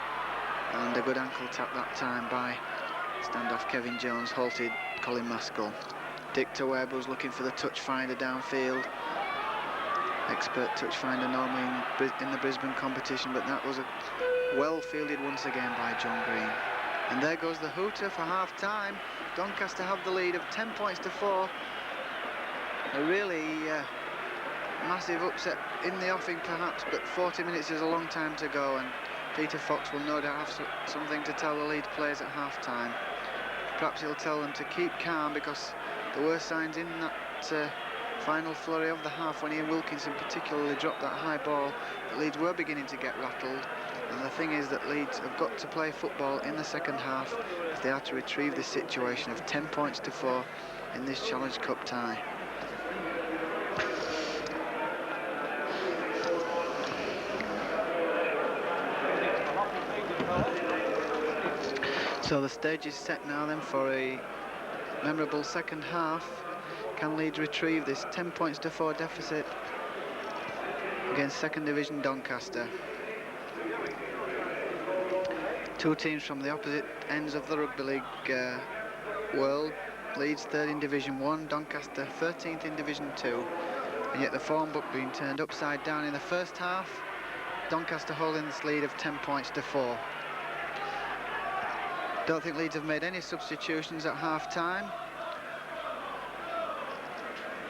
and a good ankle tap that time by standoff Kevin Jones, halted Colin Maskell. Dick to Webb, who's looking for the touch finder downfield. Expert touch finder normally in the Brisbane competition, but that was well fielded once again by John Green. And there goes the hooter for half time. Doncaster have the lead of 10 points to 4. A really massive upset in the offing perhaps, but 40 minutes is a long time to go, and Peter Fox will no doubt have something to tell the Leeds players at half time. Perhaps he'll tell them to keep calm, because there were signs in that final flurry of the half, when Ian Wilkinson particularly dropped that high ball, that Leeds were beginning to get rattled. And the thing is that Leeds have got to play football in the second half if they are to retrieve this situation of 10 points to 4 in this Challenge Cup tie. So the stage is set now then for a memorable second half. Can Leeds retrieve this 10 points to 4 deficit against second division Doncaster? Two teams from the opposite ends of the rugby league world. Leeds 3rd in Division 1, Doncaster 13th in Division 2. And yet the form book being turned upside down in the first half. Doncaster holding this lead of 10 points to 4. Don't think Leeds have made any substitutions at half-time.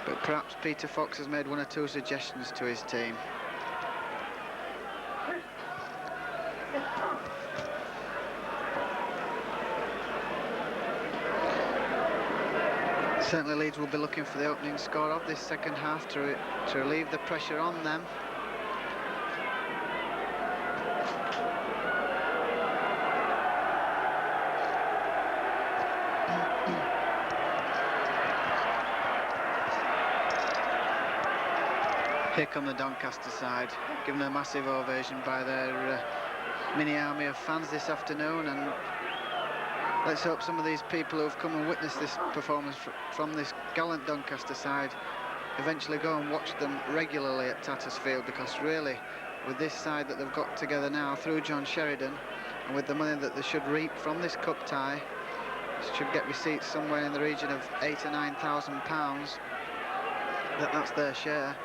But perhaps Peter Fox has made one or two suggestions to his team. Certainly Leeds will be looking for the opening score of this second half to relieve the pressure on them. Here come the Doncaster side, given a massive ovation by their mini army of fans this afternoon, and let's hope some of these people who have come and witnessed this performance from this gallant Doncaster side eventually go and watch them regularly at Tattersfield, because really, with this side that they've got together now through John Sheridan, and with the money that they should reap from this cup tie, should get receipts somewhere in the region of £8,000 or £9,000, that's their share.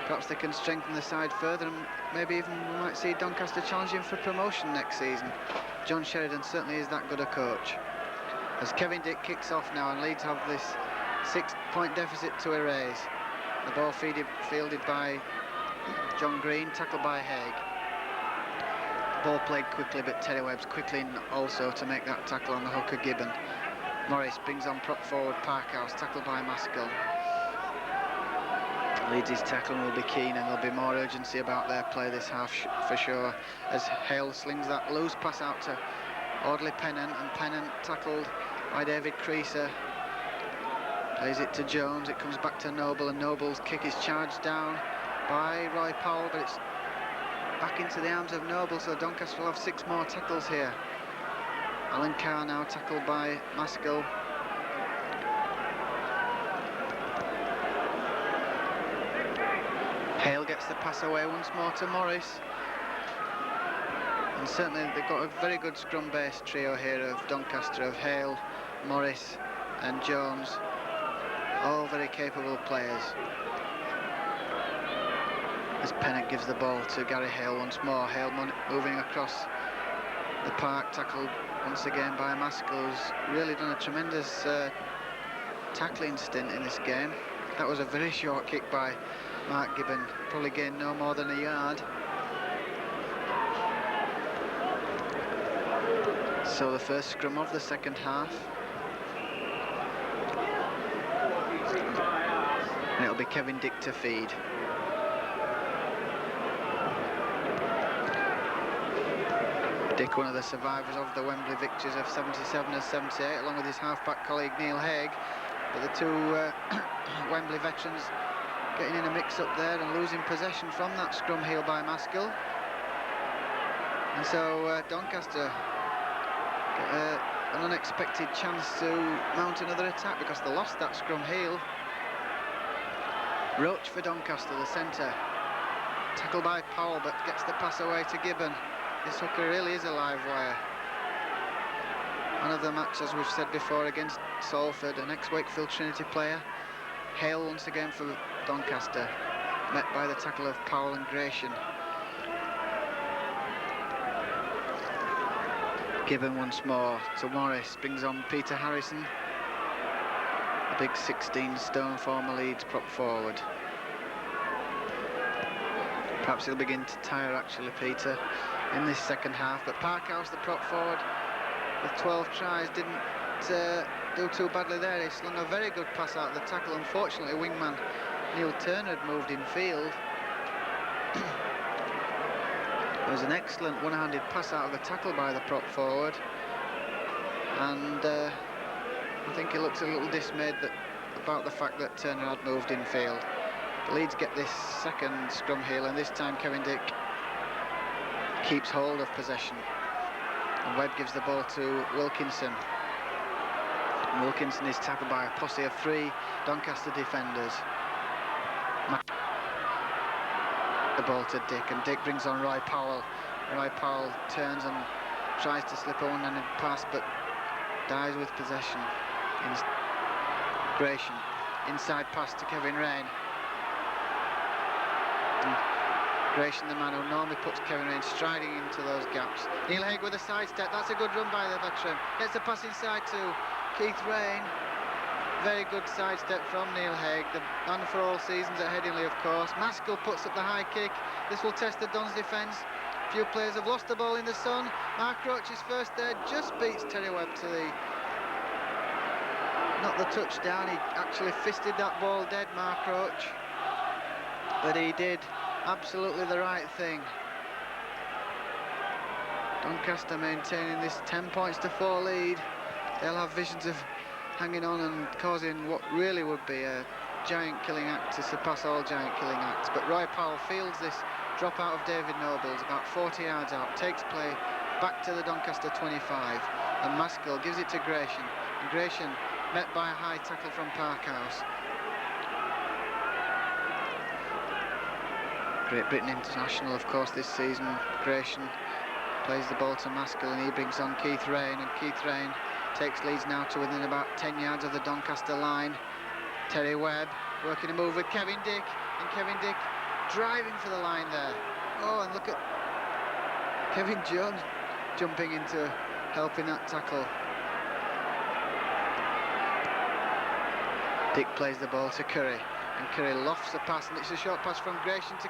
Perhaps they can strengthen the side further, and maybe even we might see Doncaster challenging for promotion next season. John Sheridan certainly is that good a coach. As Kevin Dick kicks off now, and Leeds have this 6-point deficit to erase. The ball fielded by John Green, tackled by Haig. Ball played quickly, but Terry Webb's quickly in also to make that tackle on the hooker Gibbon. Morris brings on prop forward Parkhouse, tackled by Maskell. Leeds' tackling will be keen, and there'll be more urgency about their play this half for sure, as Hale slings that loose pass out to Audley Pennant, and Pennant tackled by David Creaser. Plays it to Jones, it comes back to Noble, and Noble's kick is charged down by Roy Powell, but it's back into the arms of Noble, so Doncaster will have 6 more tackles here. Alan Carr now tackled by Maskell. Hale gets the pass away once more to Morris. And certainly they've got a very good scrum-based trio here of Doncaster, of Hale, Morris and Jones. All very capable players. As Pennant gives the ball to Gary Hale once more. Hale moving across the park, tackled once again by Maskell, who's really done a tremendous tackling stint in this game. That was a very short kick by Mark Gibbon, probably gained no more than a yard. So the first scrum of the second half. And it'll be Kevin Dick to feed. Dick, one of the survivors of the Wembley victories of 77 and 78, along with his half-back colleague Neil Haig. But the two Wembley veterans getting in a mix-up there and losing possession from that scrum heel by Maskell. And so Doncaster get an unexpected chance to mount another attack, because they lost that scrum heel. Roach for Doncaster, the centre. Tackled by Powell, but gets the pass away to Gibbon. This hooker really is a live wire. Man of the match, as we've said before, against Salford, an ex-Wakefield Trinity player. Hale once again for Doncaster, met by the tackle of Powell and Gratian. Gibbon once more to Morris, brings on Peter Harrison. A big 16-stone former Leeds prop forward. Perhaps he'll begin to tire actually, Peter, in this second half. But Parkhouse, the prop forward, with 12 tries, didn't do too badly there. He slung a very good pass out of the tackle. Unfortunately, wingman Neil Turner had moved in field. was an excellent one-handed pass out of the tackle by the prop forward, and I think he looks a little dismayed about the fact that Turner had moved infield. The Leeds get this second scrum heel, and this time Kevin Dick keeps hold of possession, and Webb gives the ball to Wilkinson. And Wilkinson is tackled by a posse of 3 Doncaster defenders. The ball to Dick, and Dick brings on Roy Powell. Roy Powell turns and tries to slip a one-handed pass, but dies with possession. Gratian, inside pass to Kevin Rain. Gratian, the man who normally puts Kevin Rain striding into those gaps. Neil Haig with a sidestep. That's a good run by the veteran. Gets the pass inside to Keith Rain. Very good sidestep from Neil Haig, the man for all seasons at Headingley, of course. Maskell puts up the high kick. This will test the Dons' defence. A few players have lost the ball in the sun. Mark Roach's first there just beats Terry Webb to the... not the touchdown. He actually fisted that ball dead, Mark Roach. But he did absolutely the right thing. Doncaster maintaining this 10 points to 4 lead. They'll have visions of hanging on and causing what really would be a giant killing act to surpass all giant killing acts. But Roy Powell fields this drop out of David Noble's about 40 yards out, takes play back to the Doncaster 25, and Maskell gives it to Gratian, and Gratian met by a high tackle from Parkhouse. Great Britain international, of course, this season. Gratian plays the ball to Maskell, and he brings on Keith Rain, and Keith Rain takes Leeds now to within about 10 yards of the Doncaster line. Terry Webb working a move with Kevin Dick, and Kevin Dick driving for the line there. Oh, and look at Kevin Jones jumping into helping that tackle. Dick plays the ball to Curry, and Curry lofts the pass, and it's a short pass from Gratian to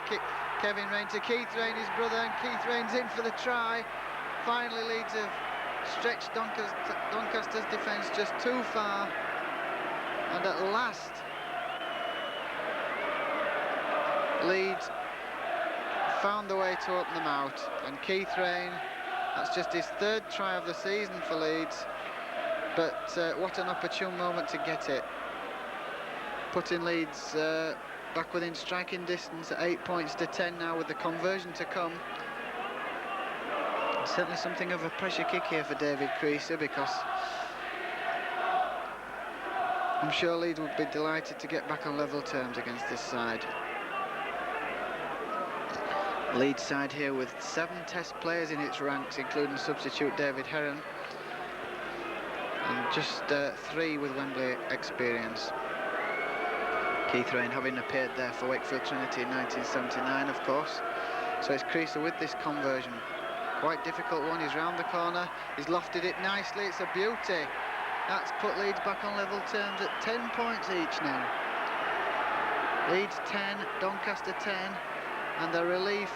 Kevin Rain to Keith Rain, his brother, and Keith Rain's in for the try. Finally, Leeds have stretched Doncaster's defence just too far, and at last Leeds found the way to open them out, and Keith Rain, that's just his 3rd try of the season for Leeds, but what an opportune moment to get it, putting Leeds back within striking distance at 8 points to 10 now, with the conversion to come. Certainly something of a pressure kick here for David Creaser, because I'm sure Leeds would be delighted to get back on level terms against this side. Leeds side here with 7 test players in its ranks, including substitute David Heron, and just 3 with Wembley experience. Keith Rain having appeared there for Wakefield Trinity in 1979, of course. So it's Creaser with this conversion. Quite difficult one. He's round the corner, he's lofted it nicely, it's a beauty. That's put Leeds back on level terms at 10 points each now. Leeds 10, Doncaster 10, and the relief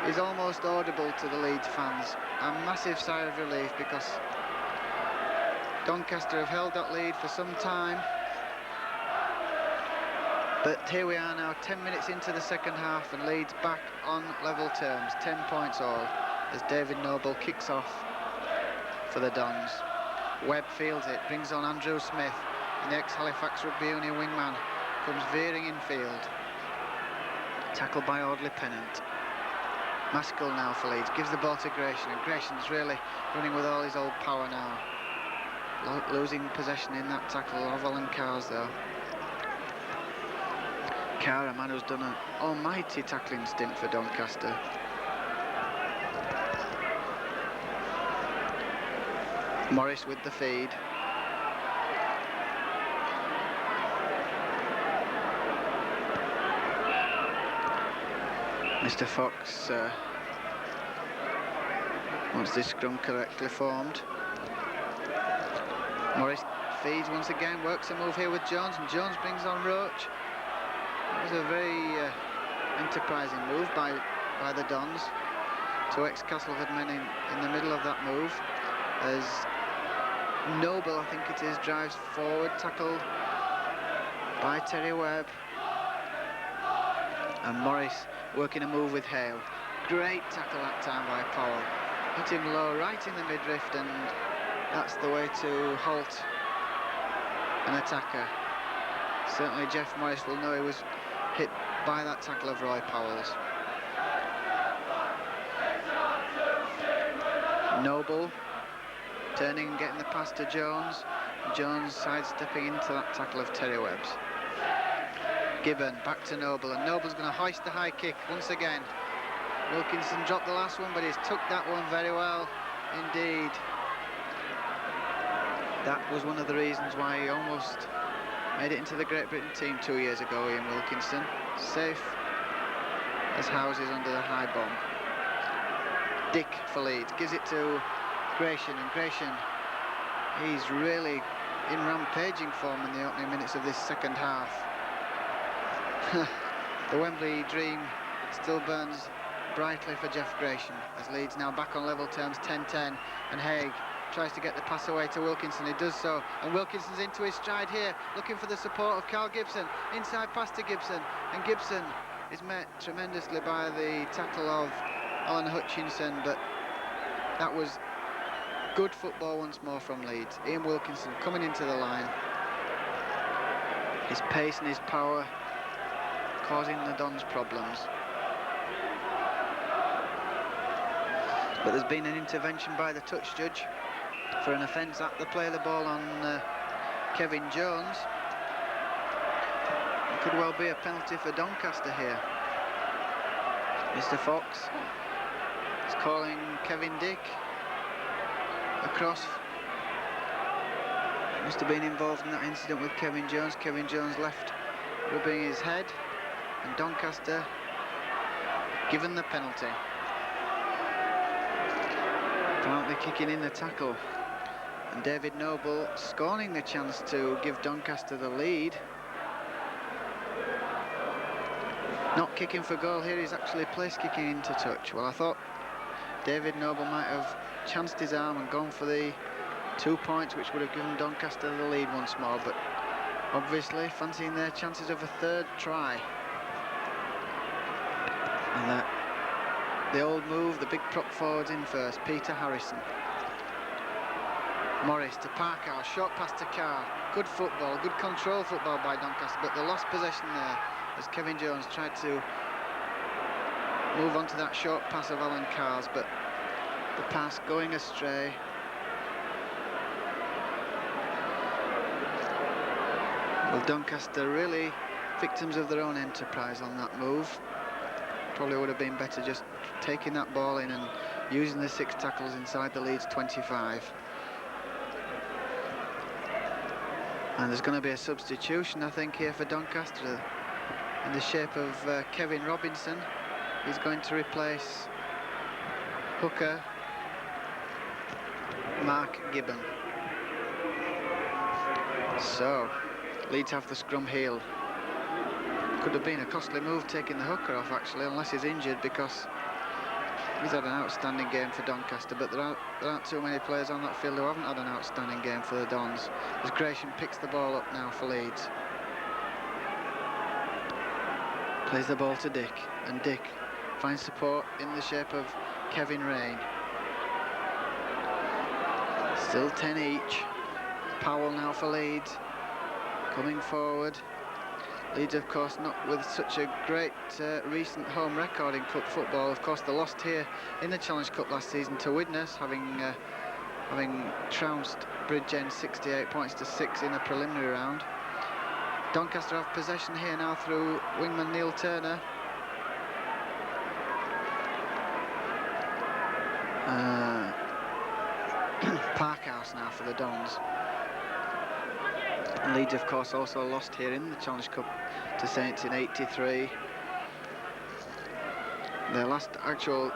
is almost audible to the Leeds fans. A massive sigh of relief, because Doncaster have held that lead for some time. But here we are now, 10 minutes into the second half, and Leeds back on level terms, 10 points all, as David Noble kicks off for the Dons. Webb fields it, brings on Andrew Smith, and the ex-Halifax Rugby Union wingman comes veering infield. Tackled by Audley Pennant. Maskell now for Leeds, gives the ball to Gratian, and Gratian's really running with all his old power now. Losing possession in that tackle of Alan Carr's though. Carr, a man who's done an almighty tackling stint for Doncaster. Morris with the feed. Mr. Fox wants this scrum correctly formed. Morris feeds once again, works a move here with Jones, and Jones brings on Roach. That was a very enterprising move by the Dons. 2 ex-Castleford men in the middle of that move, as Noble, I think it is, drives forward, tackled by Terry Webb. And Morris working a move with Hale. Great tackle that time by Powell. Hit him low, right in the midriff, and that's the way to halt an attacker. Certainly Jeff Morris will know he was hit by that tackle of Roy Powell's. Noble turning and getting the pass to Jones. Jones sidestepping into that tackle of Terry Webb's. Gibbon back to Noble, and Noble's going to hoist the high kick once again. Wilkinson dropped the last one, but he's took that one very well indeed. That was one of the reasons why he almost made it into the Great Britain team 2 years ago, Ian Wilkinson. Safe as houses under the high bomb. Dick for Leeds, gives it to Gratian, and Gratian, he's really in rampaging form in the opening minutes of this second half. The Wembley dream still burns brightly for Jeff Gratian, as Leeds now back on level terms, 10-10, and Haig tries to get the pass away to Wilkinson. He does so, and Wilkinson's into his stride here, looking for the support of Carl Gibson. Inside pass to Gibson, and Gibson is met tremendously by the tackle of Alan Hutchinson, but that was good football once more from Leeds. Ian Wilkinson coming into the line. His pace and his power causing the Dons problems. But there's been an intervention by the touch judge for an offence at the play of the ball on Kevin Jones. It could well be a penalty for Doncaster here. Mr. Fox is calling Kevin Dick across. Must have been involved in that incident with Kevin Jones. Kevin Jones left rubbing his head, and Doncaster given the penalty. Apparently kicking in the tackle, and David Noble scorning the chance to give Doncaster the lead. Not kicking for goal here, he's actually place kicking into touch. Well, I thought David Noble might have chanced his arm and gone for the 2 points, which would have given Doncaster the lead once more, but obviously fancying their chances of a third try. And that the old move, the big prop forwards in first, Peter Harrison. Morris to Parker, short pass to Carr. Good football, good control football by Doncaster, but they lost possession there as Kevin Jones tried to move on to that short pass of Alan Carr's, but the pass going astray. Well, Doncaster really victims of their own enterprise on that move. Probably would have been better just taking that ball in and using the 6 tackles inside the Leeds 25. And there's going to be a substitution, I think, here for Doncaster in the shape of Kevin Robinson. He's going to replace hooker Mark Gibbon. So Leeds have the scrum heel. Could have been a costly move taking the hooker off, actually, unless he's injured, because he's had an outstanding game for Doncaster, but there aren't too many players on that field who haven't had an outstanding game for the Dons. As Gratian picks the ball up now for Leeds. Plays the ball to Dick, and Dick finds support in the shape of Kevin Rain. Still 10 each. Powell now for Leeds, coming forward. Leeds, of course, not with such a great recent home record in cup football. Of course, they lost here in the Challenge Cup last season to Widnes, having trounced Bridgend 68 points to 6 in a preliminary round. Doncaster have possession here now through wingman Neil Turner. Parkhouse now for the Dons. And Leeds, of course, also lost here in the Challenge Cup to Saints in '83. Their last actual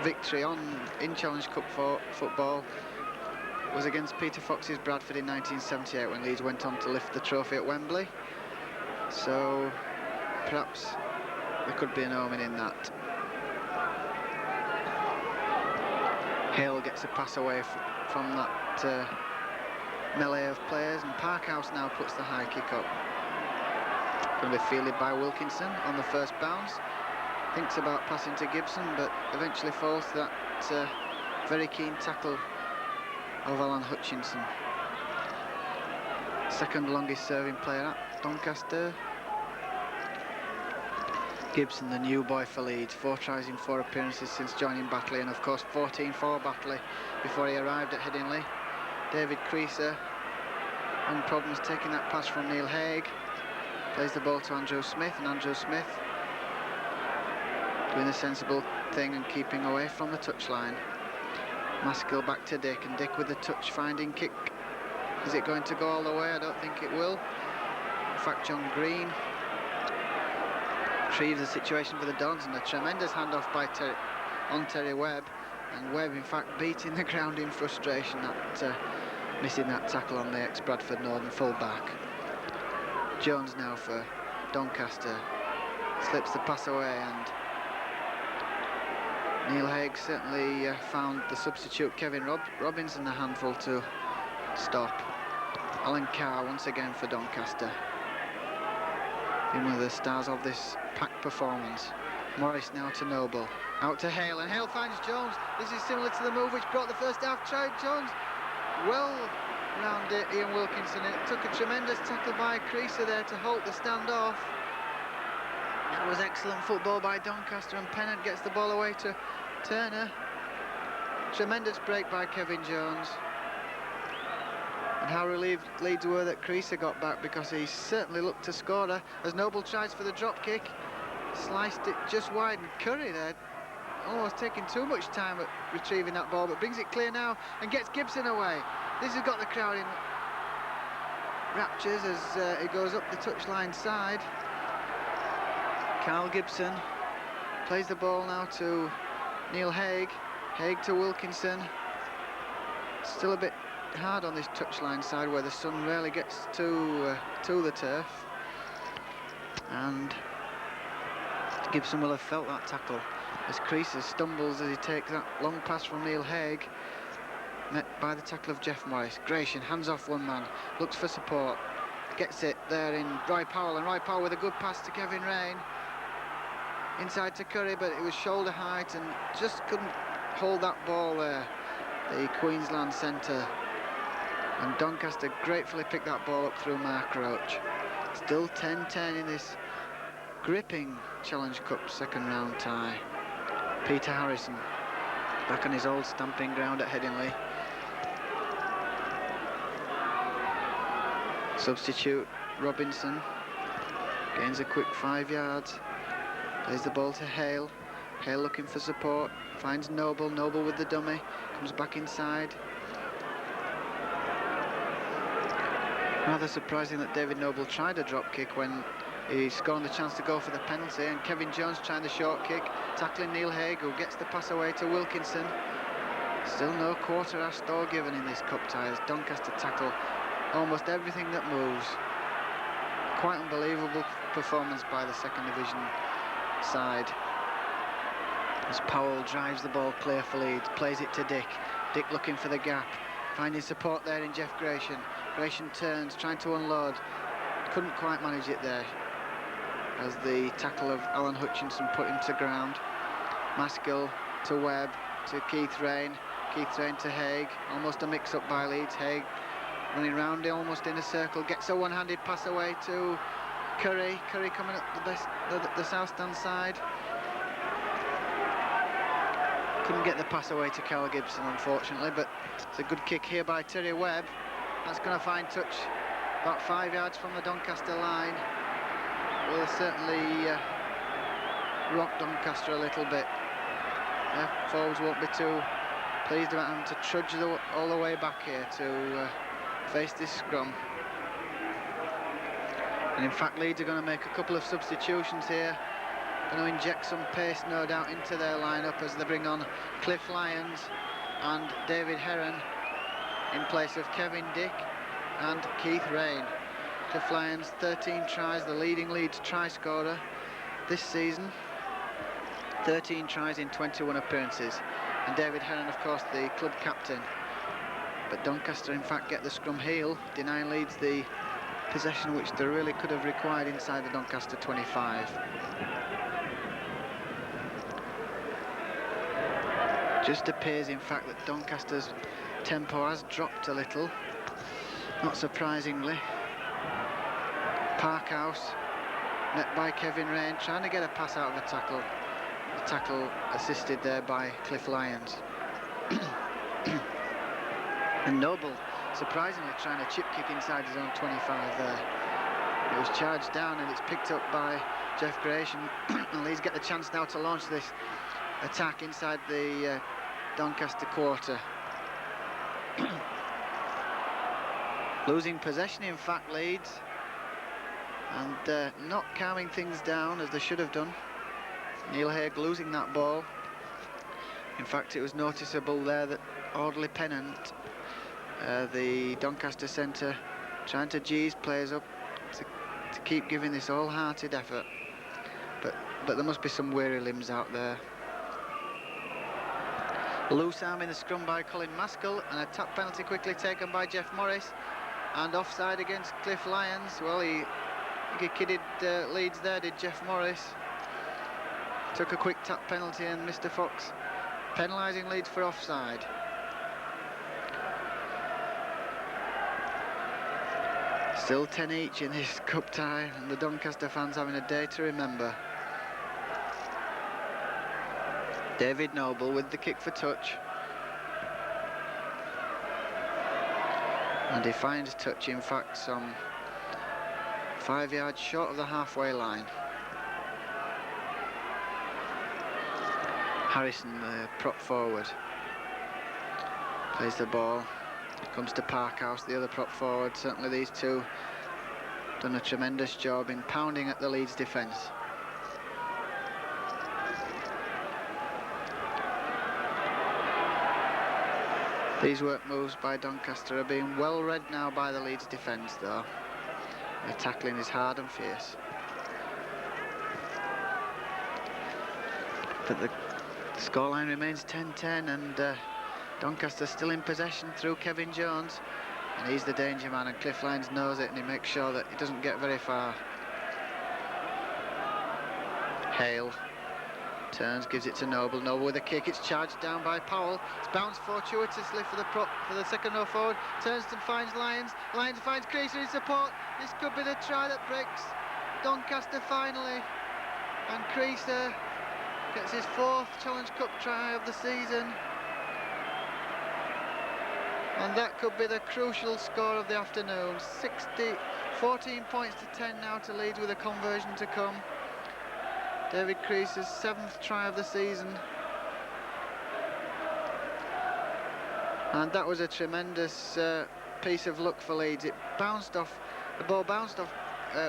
victory in Challenge Cup for football was against Peter Fox's Bradford in 1978, when Leeds went on to lift the trophy at Wembley. So perhaps there could be an omen in that. Hale gets a pass away from that melee of players, and Parkhouse now puts the high kick up. Going to be fielded by Wilkinson on the first bounce. Thinks about passing to Gibson, but eventually falls to that very keen tackle of Alan Hutchinson. Second longest serving player at Doncaster. Gibson, the new boy for Leeds, 4 tries in 4 appearances since joining Batley, and of course 14 for Batley before he arrived at Headingley. David Creaser having problems taking that pass from Neil Haig. Plays the ball to Andrew Smith, and Andrew Smith doing the sensible thing and keeping away from the touchline. Maskell back to Dick, and Dick with the touch finding kick. Is it going to go all the way? I don't think it will. In fact, John Green retrieves the situation for the Dons, and a tremendous handoff by Terry Webb, and Webb in fact beating the ground in frustration at missing that tackle on the ex-Bradford Northern full-back. Jones now for Doncaster, slips the pass away, and Neil Haig certainly found the substitute Kevin Robinson a handful to stop. Alan Carr once again for Doncaster, been one of the stars of this packed performance. Morris now to Noble, out to Hale, and Hale finds Jones. This is similar to the move which brought the first half try. Jones well round Ian Wilkinson, and it took a tremendous tackle by Creaser there to halt the standoff. That was excellent football by Doncaster, and Pennant gets the ball away to Turner. Tremendous break by Kevin Jones. And how relieved Leeds were that Creaser got back, because he certainly looked to score as Noble tries for the drop kick. Sliced it just wide, and Curry there almost taking too much time at retrieving that ball, but brings it clear now and gets Gibson away. This has got the crowd in raptures as it goes up the touchline side. Carl Gibson plays the ball now to Neil Haig. Haig to Wilkinson. Still a bit hard on this touchline side where the sun rarely gets to the turf, and Gibson will have felt that tackle as Creaser stumbles as he takes that long pass from Neil Haig, met by the tackle of Jeff Morris. Gratian hands off one man, looks for support, gets it there in Roy Powell, and Roy Powell with a good pass to Kevin Rain. Inside to Curry, but it was shoulder height and just couldn't hold that ball there, the Queensland centre. And Doncaster gratefully picked that ball up through Mark Roach. Still 10-10 in this gripping Challenge Cup second round tie. Peter Harrison back on his old stamping ground at Headingley. Substitute Robinson gains a quick 5 yards. Plays the ball to Hale. Hale looking for support. Finds Noble. Noble with the dummy. Comes back inside. Rather surprising that David Noble tried a drop kick when he scored the chance to go for the penalty, and Kevin Jones trying the short kick, tackling Neil Haig, who gets the pass away to Wilkinson. Still no quarter asked or given in this cup tie as Doncaster tackle almost everything that moves. Quite unbelievable performance by the second division side as Powell drives the ball clear for Leeds, plays it to Dick. Dick looking for the gap, finding support there in Jeff Gratian. Gratian turns, trying to unload, couldn't quite manage it there as the tackle of Alan Hutchinson put him to ground. Maskell to Webb, to Keith Rain. Keith Rain to Haig, almost a mix-up by Leeds. Haig running round almost in a circle, gets a one-handed pass away to Curry. Curry coming up the south stand side. Couldn't get the pass away to Carl Gibson, unfortunately, but it's a good kick here by Terry Webb. That's going to find touch about 5 yards from the Doncaster line. Will certainly rock Doncaster a little bit. Forwards won't be too pleased about having to trudge all the way back here to face this scrum. And in fact, Leeds are going to make a couple of substitutions here. Going to inject some pace, no doubt, into their lineup as they bring on Cliff Lyons and David Heron in place of Kevin Dick and Keith Rain. Cliff Lyons, 13 tries, the leading Leeds try scorer this season. 13 tries in 21 appearances. And David Heron, of course, the club captain. But Doncaster, in fact, get the scrum heel, denying Leeds the possession which they really could have required inside the Doncaster 25. Just appears, in fact, that Doncaster's tempo has dropped a little, not surprisingly. Parkhouse, met by Kevin Rain, trying to get a pass out of a tackle. The tackle assisted there by Cliff Lyons. And Noble, surprisingly, trying to chip kick inside his own 25 there. It was charged down and it's picked up by Jeff Grayson. And Leeds get the chance now to launch this attack inside the Doncaster quarter. Losing possession, in fact, Leeds, and not calming things down as they should have done. Neil Haig losing that ball. In fact, it was noticeable there that Audley Pennant, the Doncaster centre, trying to G his players up to keep giving this all-hearted effort. But there must be some weary limbs out there. Loose arm in the scrum by Colin Maskell, and a tap penalty quickly taken by Jeff Morris, and offside against Cliff Lyons. Well, he kidded Leeds there, did Jeff Morris. Took a quick tap penalty, and Mr. Fox penalising Leeds for offside. Still 10 each in this cup tie, and the Doncaster fans having a day to remember. David Noble with the kick for touch. And he finds touch, in fact, some 5 yards short of the halfway line. Harrison, the prop forward, plays the ball. Comes to Parkhouse, the other prop forward. Certainly these two done a tremendous job in pounding at the Leeds defence. These work moves by Doncaster are being well read now by the Leeds defence, though. Their tackling is hard and fierce. But the scoreline remains 10-10, and Doncaster still in possession through Kevin Jones. And he's the danger man, and Cliff Lyons knows it, and he makes sure that he doesn't get very far. Hale turns, gives it to Noble. Noble with a kick, it's charged down by Powell. It's bounced fortuitously for the prop, for the second row forward. Turns and finds Lyons. Lyons finds Creaser in support. This could be the try that breaks Doncaster finally. And Creaser gets his 4th Challenge Cup try of the season. And that could be the crucial score of the afternoon. 14 points to 10 now to Leeds with a conversion to come. David Creaser's 7th try of the season. And that was a tremendous piece of luck for Leeds. The ball bounced off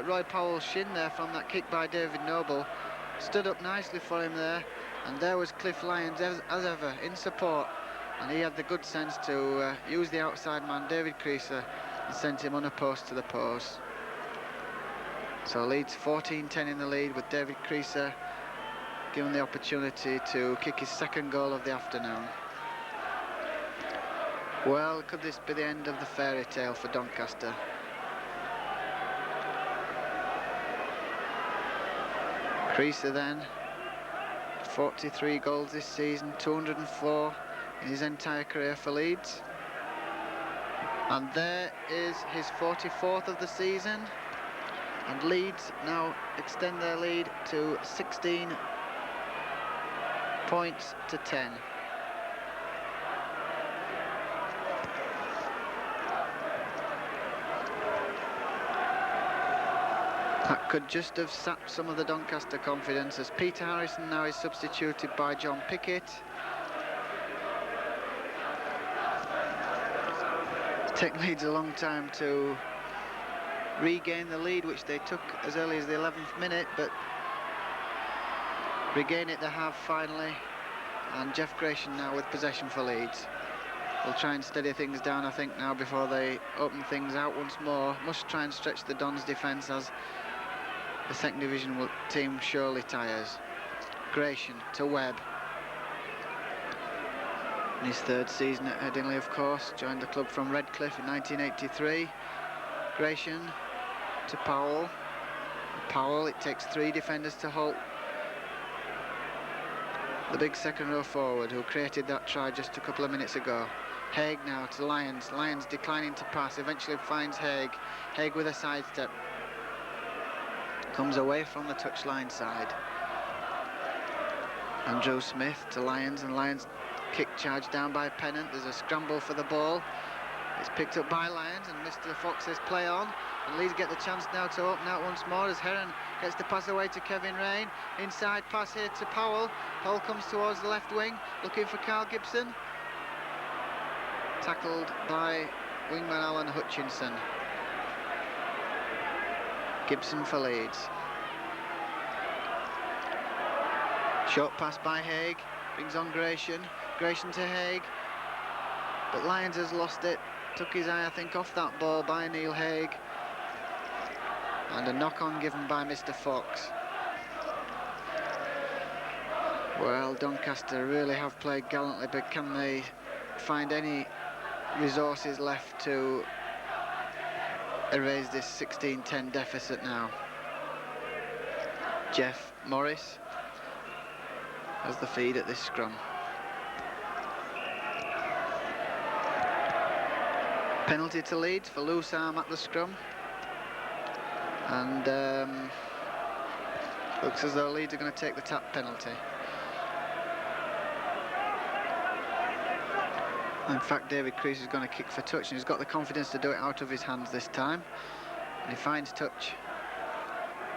Roy Powell's shin there from that kick by David Noble. Stood up nicely for him there. And there was Cliff Lyons as ever in support. And he had the good sense to use the outside man, David Creaser, and sent him unopposed to the post. So Leeds 14-10 in the lead, with David Creaser given the opportunity to kick his 2nd goal of the afternoon. Well, could this be the end of the fairy tale for Doncaster? Creaser then, 43 goals this season, 204 in his entire career for Leeds. And there is his 44th of the season. And Leeds now extend their lead to 16 points to 10. That could just have sapped some of the Doncaster confidence, as Peter Harrison now is substituted by John Pickett. It's taken Leeds a long time to regain the lead, which they took as early as the 11th minute, but regain it they have finally. And Jeff Grayson now with possession for Leeds. They'll try and steady things down, I think, now before they open things out once more. Must try and stretch the Dons' defence as the 2nd Division team surely tires. Grayson to Webb. In his 3rd season at Headingley, of course, joined the club from Redcliffe in 1983. Grayson to Powell. Powell, it takes 3 defenders to halt the big second row forward who created that try just a couple of minutes ago. Haig now to Lyons. Lyons declining to pass, eventually finds Haig. Haig with a sidestep. Comes away from the touchline side. Andrew Smith to Lyons, and Lyons kick charge down by Pennant. There's a scramble for the ball. It's picked up by Lyons, and Mr. Fox says play on. And Leeds get the chance now to open out once more as Heron gets the pass away to Kevin Rain. Inside pass here to Powell. Powell comes towards the left wing, looking for Carl Gibson. Tackled by wingman Alan Hutchinson. Gibson for Leeds. Short pass by Haig, brings on Gratian. Gratian to Haig, but Lyons has lost it. Took his eye, I think, off that ball by Neil Haig. And a knock-on given by Mr. Fox. Well, Doncaster really have played gallantly, but can they find any resources left to erase this 16-10 deficit now? Jeff Morris has the feed at this scrum. Penalty to Leeds for loose arm at the scrum. And looks as though Leeds are going to take the tap penalty. In fact, David Crease is going to kick for touch, and he's got the confidence to do it out of his hands this time. And he finds touch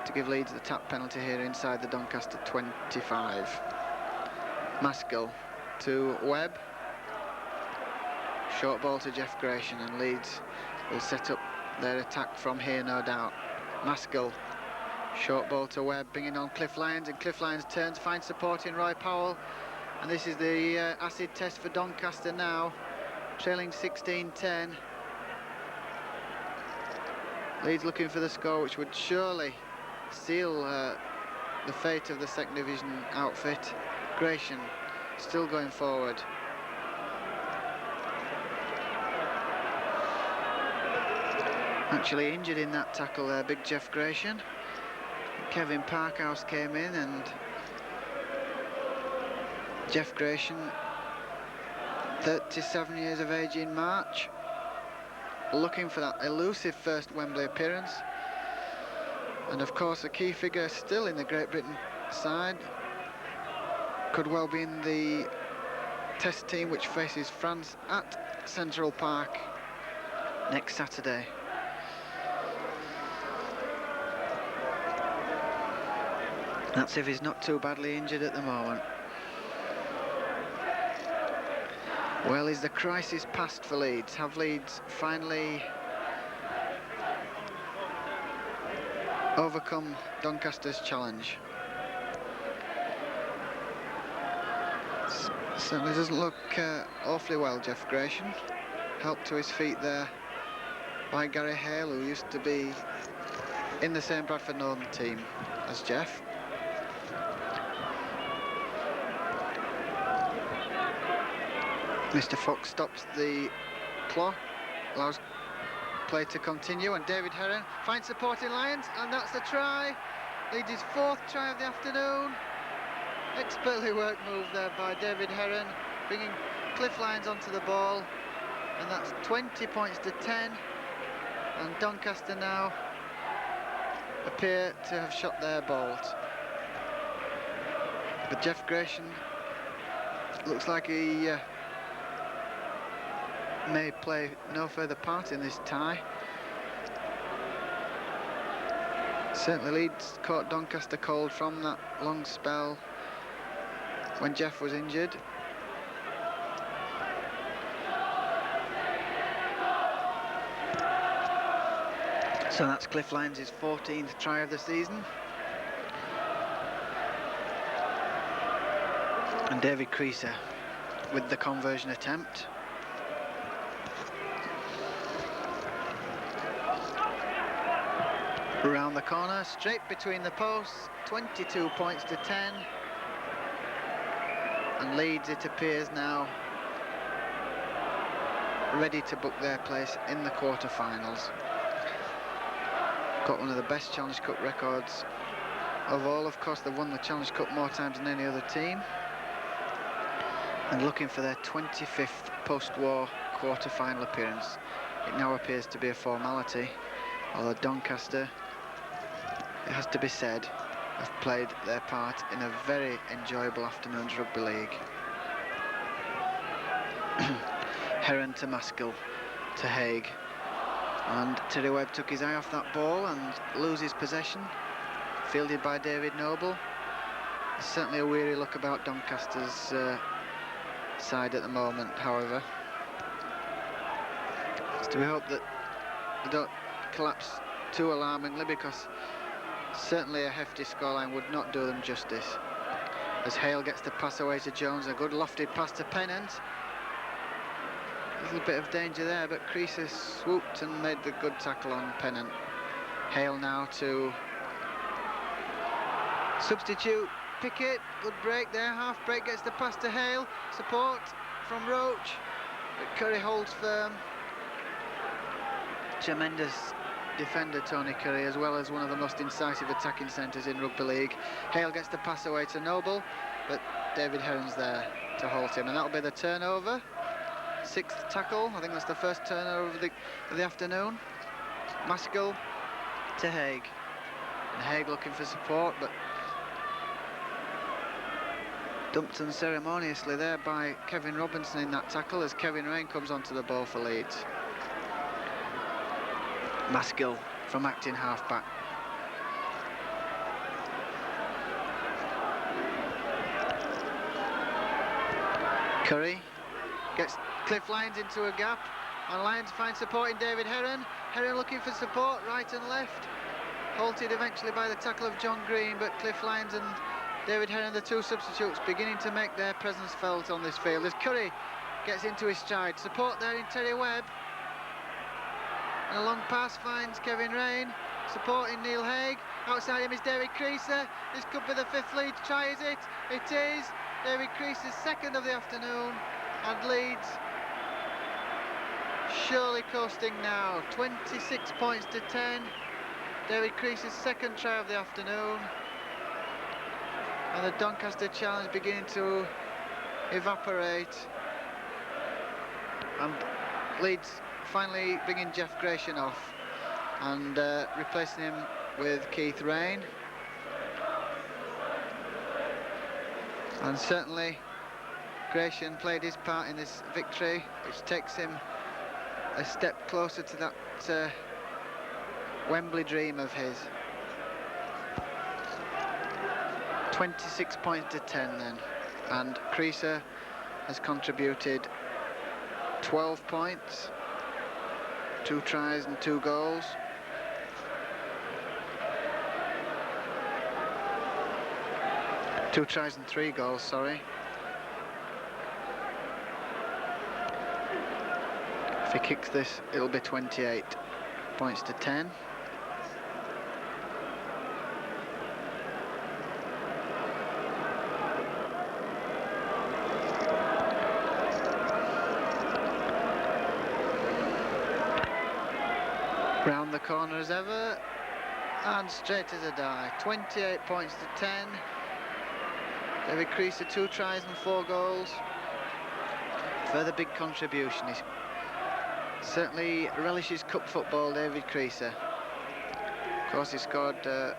to give Leeds the tap penalty here inside the Doncaster 25. Maskell to Webb. Short ball to Jeff Gratian, and Leeds will set up their attack from here, no doubt. Maskell, short ball to Webb, bringing on Cliff Lyons, and Cliff Lyons turns, finds support in Roy Powell. And this is the acid test for Doncaster now, trailing 16-10. Leeds looking for the score, which would surely seal the fate of the second division outfit. Gratian still going forward. Actually injured in that tackle there, big Jeff Gratian. Kevin Parkhouse came in, and Jeff Gratian, 37 years of age in March, looking for that elusive first Wembley appearance. And of course a key figure still in the Great Britain side. Could well be in the test team which faces France at Central Park next Saturday. That's if he's not too badly injured at the moment. Well, is the crisis past for Leeds? Have Leeds finally overcome Doncaster's challenge? Certainly doesn't look awfully well, Jeff Gratian. Helped to his feet there by Gary Hale, who used to be in the same Bradford Northern team as Jeff. Mr. Fox stops the clock, allows play to continue, and David Heron finds support in Lyons, and that's the try. Leeds' 4th try of the afternoon. Expertly worked move there by David Heron, bringing Cliff Lyons onto the ball, and that's 20 points to 10. And Doncaster now appear to have shot their bolt. But Jeff Gratian looks like he may play no further part in this tie. Certainly Leeds caught Doncaster cold from that long spell when Jeff was injured. So that's Cliff Lyons' 14th try of the season. And David Creaser with the conversion attempt. Around the corner, straight between the posts, 22 points to 10. And Leeds, it appears now, ready to book their place in the quarter-finals. got one of the best Challenge Cup records of all. Of course, they've won the Challenge Cup more times than any other team, and looking for their 25th post-war quarter-final appearance. It now appears to be a formality, although Doncaster, it has to be said, have played their part in a very enjoyable afternoon's rugby league. Heron to Maskell to Haig, and Terry Webb took his eye off that ball and loses possession, fielded by David Noble. There's certainly a weary look about Doncaster's side at the moment, however. It's to be hoped that they don't collapse too alarmingly, because certainly a hefty scoreline would not do them justice. As Hale gets the pass away to Jones, a good lofted pass to Pennant. A little bit of danger there, but Creaser swooped and made the good tackle on Pennant. Hale now to substitute Pickett. Good break there, half break, gets the pass to Hale. Support from Roach, but Curry holds firm. Tremendous defender, Tony Curry, as well as one of the most incisive attacking centres in rugby league. Hale gets the pass away to Noble, but David Heron's there to halt him, and that'll be the turnover. 6th tackle, I think that's the first turnover of the afternoon. Maskell to Haig, and Haig looking for support, but dumped unceremoniously there by Kevin Robinson in that tackle, as Kevin Rain comes onto the ball for Leeds. Maskell from acting half-back. Curry gets Cliff Lyons into a gap, and Lyons finds support in David Heron. Heron looking for support right and left. Halted eventually by the tackle of John Green, but Cliff Lyons and David Heron, the two substitutes, beginning to make their presence felt on this field as Curry gets into his stride. Support there in Terry Webb. And a long pass finds Kevin Rain, supporting Neil Haig. Outside him is David Creaser. This could be the 5th lead try, is it? It is. David Creaser's 2nd of the afternoon, and Leeds surely coasting now. 26 points to 10. David Creaser's 2nd try of the afternoon, and the Doncaster challenge beginning to evaporate. And Leeds finally bringing Jeff Gratian off and replacing him with Keith Rain. And certainly Gratian played his part in this victory, which takes him a step closer to that Wembley dream of his. 26 points to 10 then, and Creaser has contributed 12 points, 2 tries and 2 goals. Two tries and 3 goals, sorry. If he kicks this, it'll be 28 points to 10. Round the corner as ever, and straight as a die. 28 points to 10. David Creaser, 2 tries and 4 goals. Further big contribution. He certainly relishes cup football, David Creaser. Of course, he scored a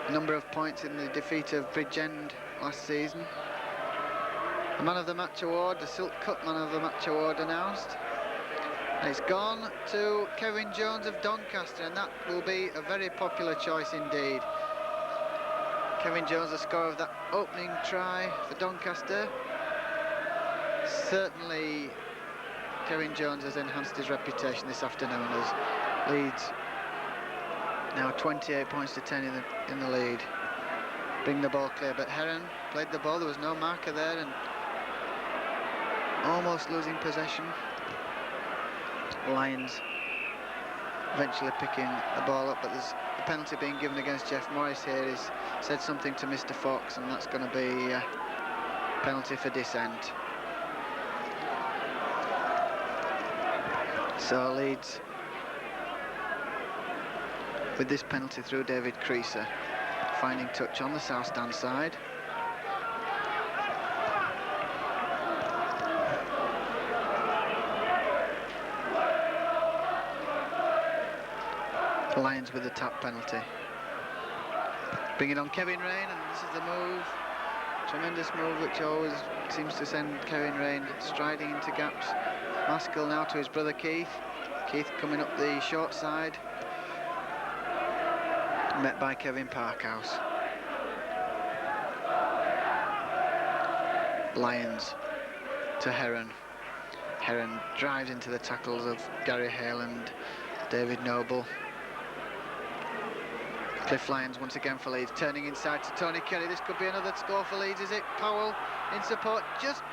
number of points in the defeat of Bridgend last season. The Man of the Match award, the Silk Cup Man of the Match award announced. And it's gone to Kevin Jones of Doncaster, and that will be a very popular choice indeed. Kevin Jones, the scorer of that opening try for Doncaster. Certainly Kevin Jones has enhanced his reputation this afternoon as Leeds now 28 points to 10 in the lead. Bring the ball clear, but Heron played the ball, there was no marker there, and almost losing possession. Lyons eventually picking the ball up, but there's a penalty being given against Jeff Morris here. He's said something to Mr. Fox, and that's going to be a penalty for dissent. So Leeds with this penalty through David Creaser, finding touch on the south stand side. Lions with the tap penalty. Bring it on Kevin Rain, and this is the move. Tremendous move which always seems to send Kevin Rain striding into gaps. Maskell now to his brother Keith. Keith coming up the short side. Met by Kevin Parkhouse. Lions to Heron. Heron drives into the tackles of Gary Hale and David Noble. Cliff Lyons once again for Leeds, turning inside to Tony Curry. This could be another score for Leeds, is it? Powell in support, just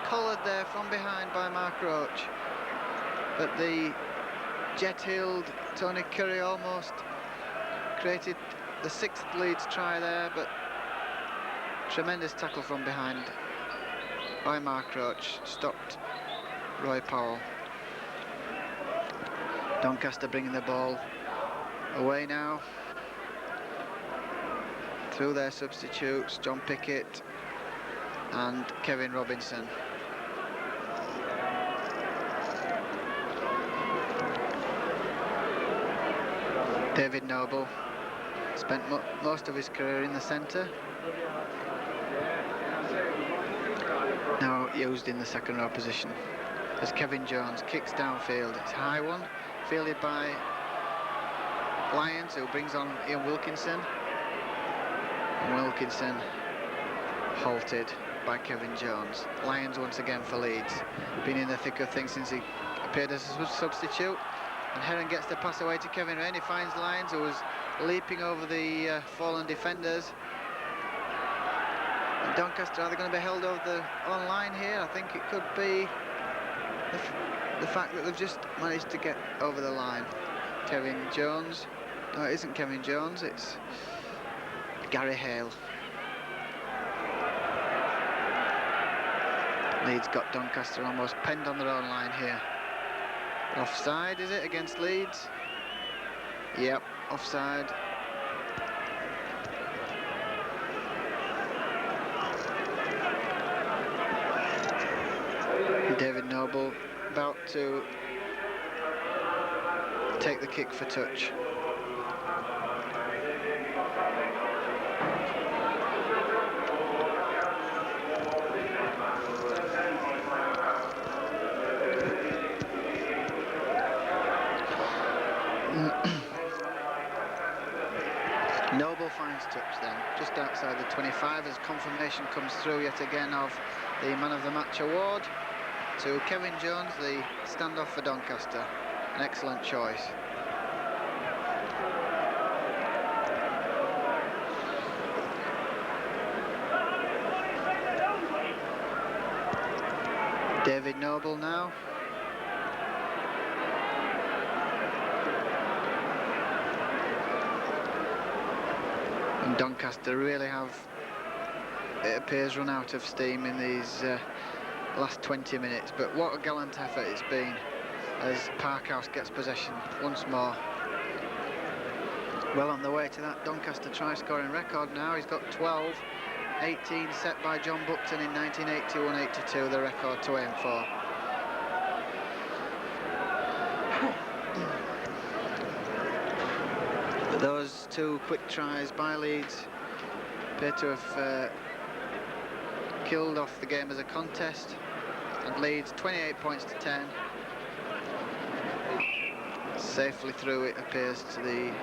collared there from behind by Mark Roach. But the jet-heeled Tony Curry almost created the 6th Leeds try there, but tremendous tackle from behind by Mark Roach, stopped Roy Powell. Doncaster bringing the ball away now. Through their substitutes, John Pickett and Kevin Robinson. David Noble spent most of his career in the centre. Now used in the second row position. As Kevin Jones kicks downfield, it's a high one, fielded by Lyons, who brings on Ian Wilkinson. Wilkinson halted by Kevin Jones. Lyons once again for Leeds. Been in the thick of things since he appeared as a substitute. And Heron gets the pass away to Kevin Rain. He finds Lyons, who was leaping over the fallen defenders. And Doncaster, are they going to be held over the line here? I think it could be the fact that they've just managed to get over the line. Kevin Jones. No, it isn't Kevin Jones, it's Gary Hale. Leeds got Doncaster almost penned on their own line here. Offside, is it, against Leeds? Yep, offside. David Noble about to take the kick for touch. Noble finds touch then, just outside the 25, as confirmation comes through yet again of the Man of the Match award to Kevin Jones, the standoff for Doncaster. An excellent choice. David Noble now. And Doncaster really have, it appears, run out of steam in these last 20 minutes. But what a gallant effort it's been as Parkhouse gets possession once more. Well on the way to that Doncaster try-scoring record now. He's got 12, 18 set by John Buckton in 1981-82, the record to aim for. But those two quick tries by Leeds appear to have killed off the game as a contest, and Leeds 28 points to 10. Safely through, it appears, to the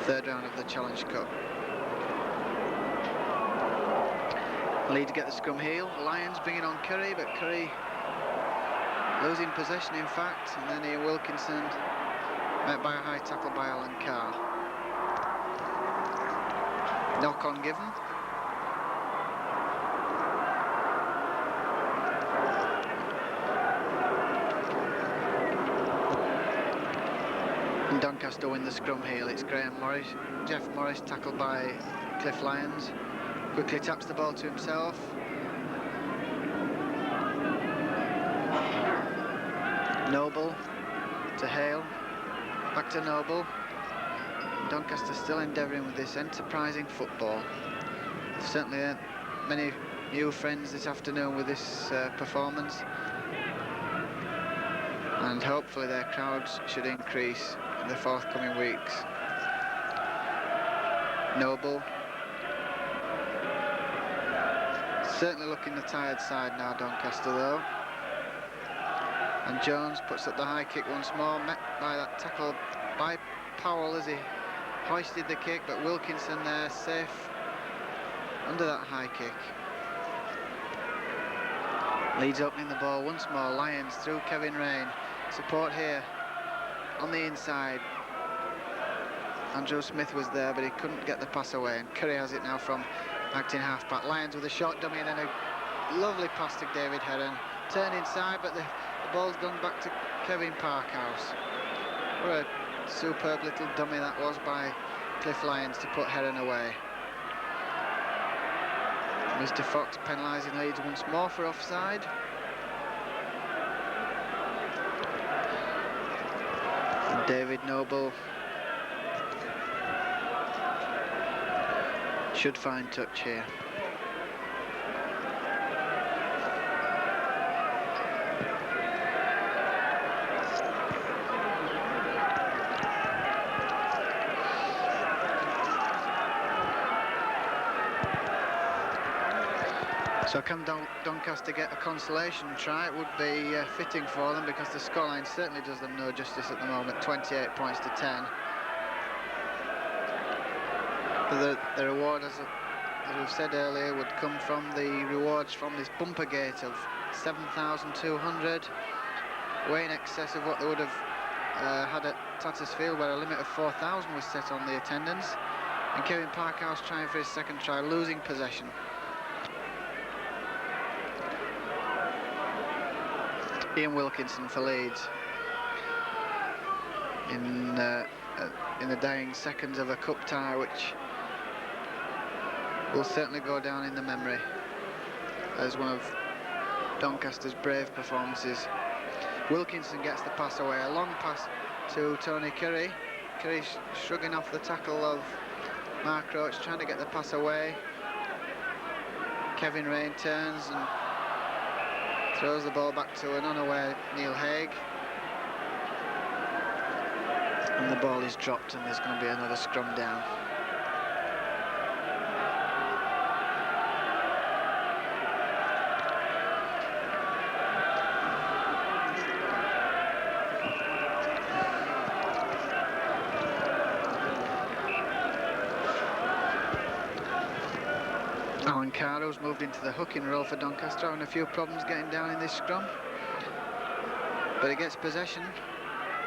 third round of the Challenge Cup. Leeds get the scrum heel. Lions bringing on Curry, but Curry losing possession in fact, and then Ian Wilkinson met by a high tackle by Alan Carr. Knock on given. And Doncaster win the scrum heel. It's Jeff Morris tackled by Cliff Lyons. Quickly taps the ball to himself. Noble to Hale. Back to Noble. Doncaster still endeavouring with this enterprising football. Certainly many new friends this afternoon with this performance, and hopefully their crowds should increase in the forthcoming weeks. Noble certainly looking the tired side now, Doncaster though. And Jones puts up the high kick once more, met by that tackle by Powell as he hoisted the kick, but Wilkinson there safe under that high kick. Leeds opening the ball once more. Lyons through Kevin Rain. Support here on the inside. Andrew Smith was there, but he couldn't get the pass away, and Curry has it now from acting half-back. Lyons with a short dummy and then a lovely pass to David Heron. Turned inside, but the ball's gone back to Kevin Parkhouse. What a superb little dummy that was by Cliff Lyons to put Heron away. Mr. Fox penalising Leeds once more for offside. And David Noble should find touch here. So can Doncaster get a consolation try? It would be fitting for them, because the scoreline certainly does them no justice at the moment, 28 points to 10. But the reward, as we've said earlier, would come from the rewards from this bumper gate of 7,200, way in excess of what they would have had at Tattersfield, where a limit of 4,000 was set on the attendance. And Kevin Parkhouse trying for his second try, losing possession. Ian Wilkinson for Leeds in the dying seconds of a cup tie, which will certainly go down in the memory as one of Doncaster's brave performances. Wilkinson gets the pass away, a long pass to Tony Curry. Curry shrugging off the tackle of Mark Roach, trying to get the pass away. Kevin Rain turns and throws the ball back to an unaware Neil Haig. And the ball is dropped, and there's going to be another scrum down. Alan Caro's moved into the hooking role for Doncaster, having a few problems getting down in this scrum. But he gets possession,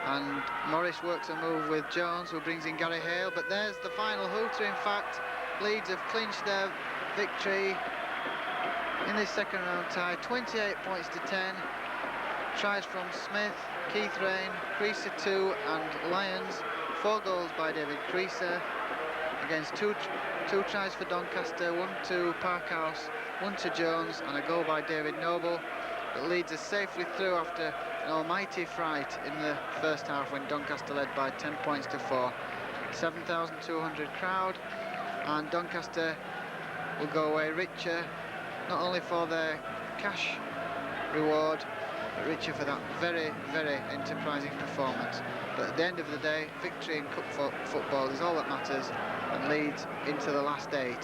and Morris works a move with Jones, who brings in Gary Hale. But there's the final hooter. In fact, Leeds have clinched their victory in this second round tie, 28 points to 10. Tries from Smith, Keith Rain, Creaser 2 and Lyons. 4 goals by David Creaser against two tries for Doncaster, 1 to Parkhouse, 1 to Jones, and a goal by David Noble. But Leeds are safely through after an almighty fright in the first half, when Doncaster led by 10 points to 4. 7,200 crowd, and Doncaster will go away richer, not only for their cash reward, but richer for that very, very enterprising performance. But at the end of the day, victory in cup football is all that matters, and Leeds into the last 8.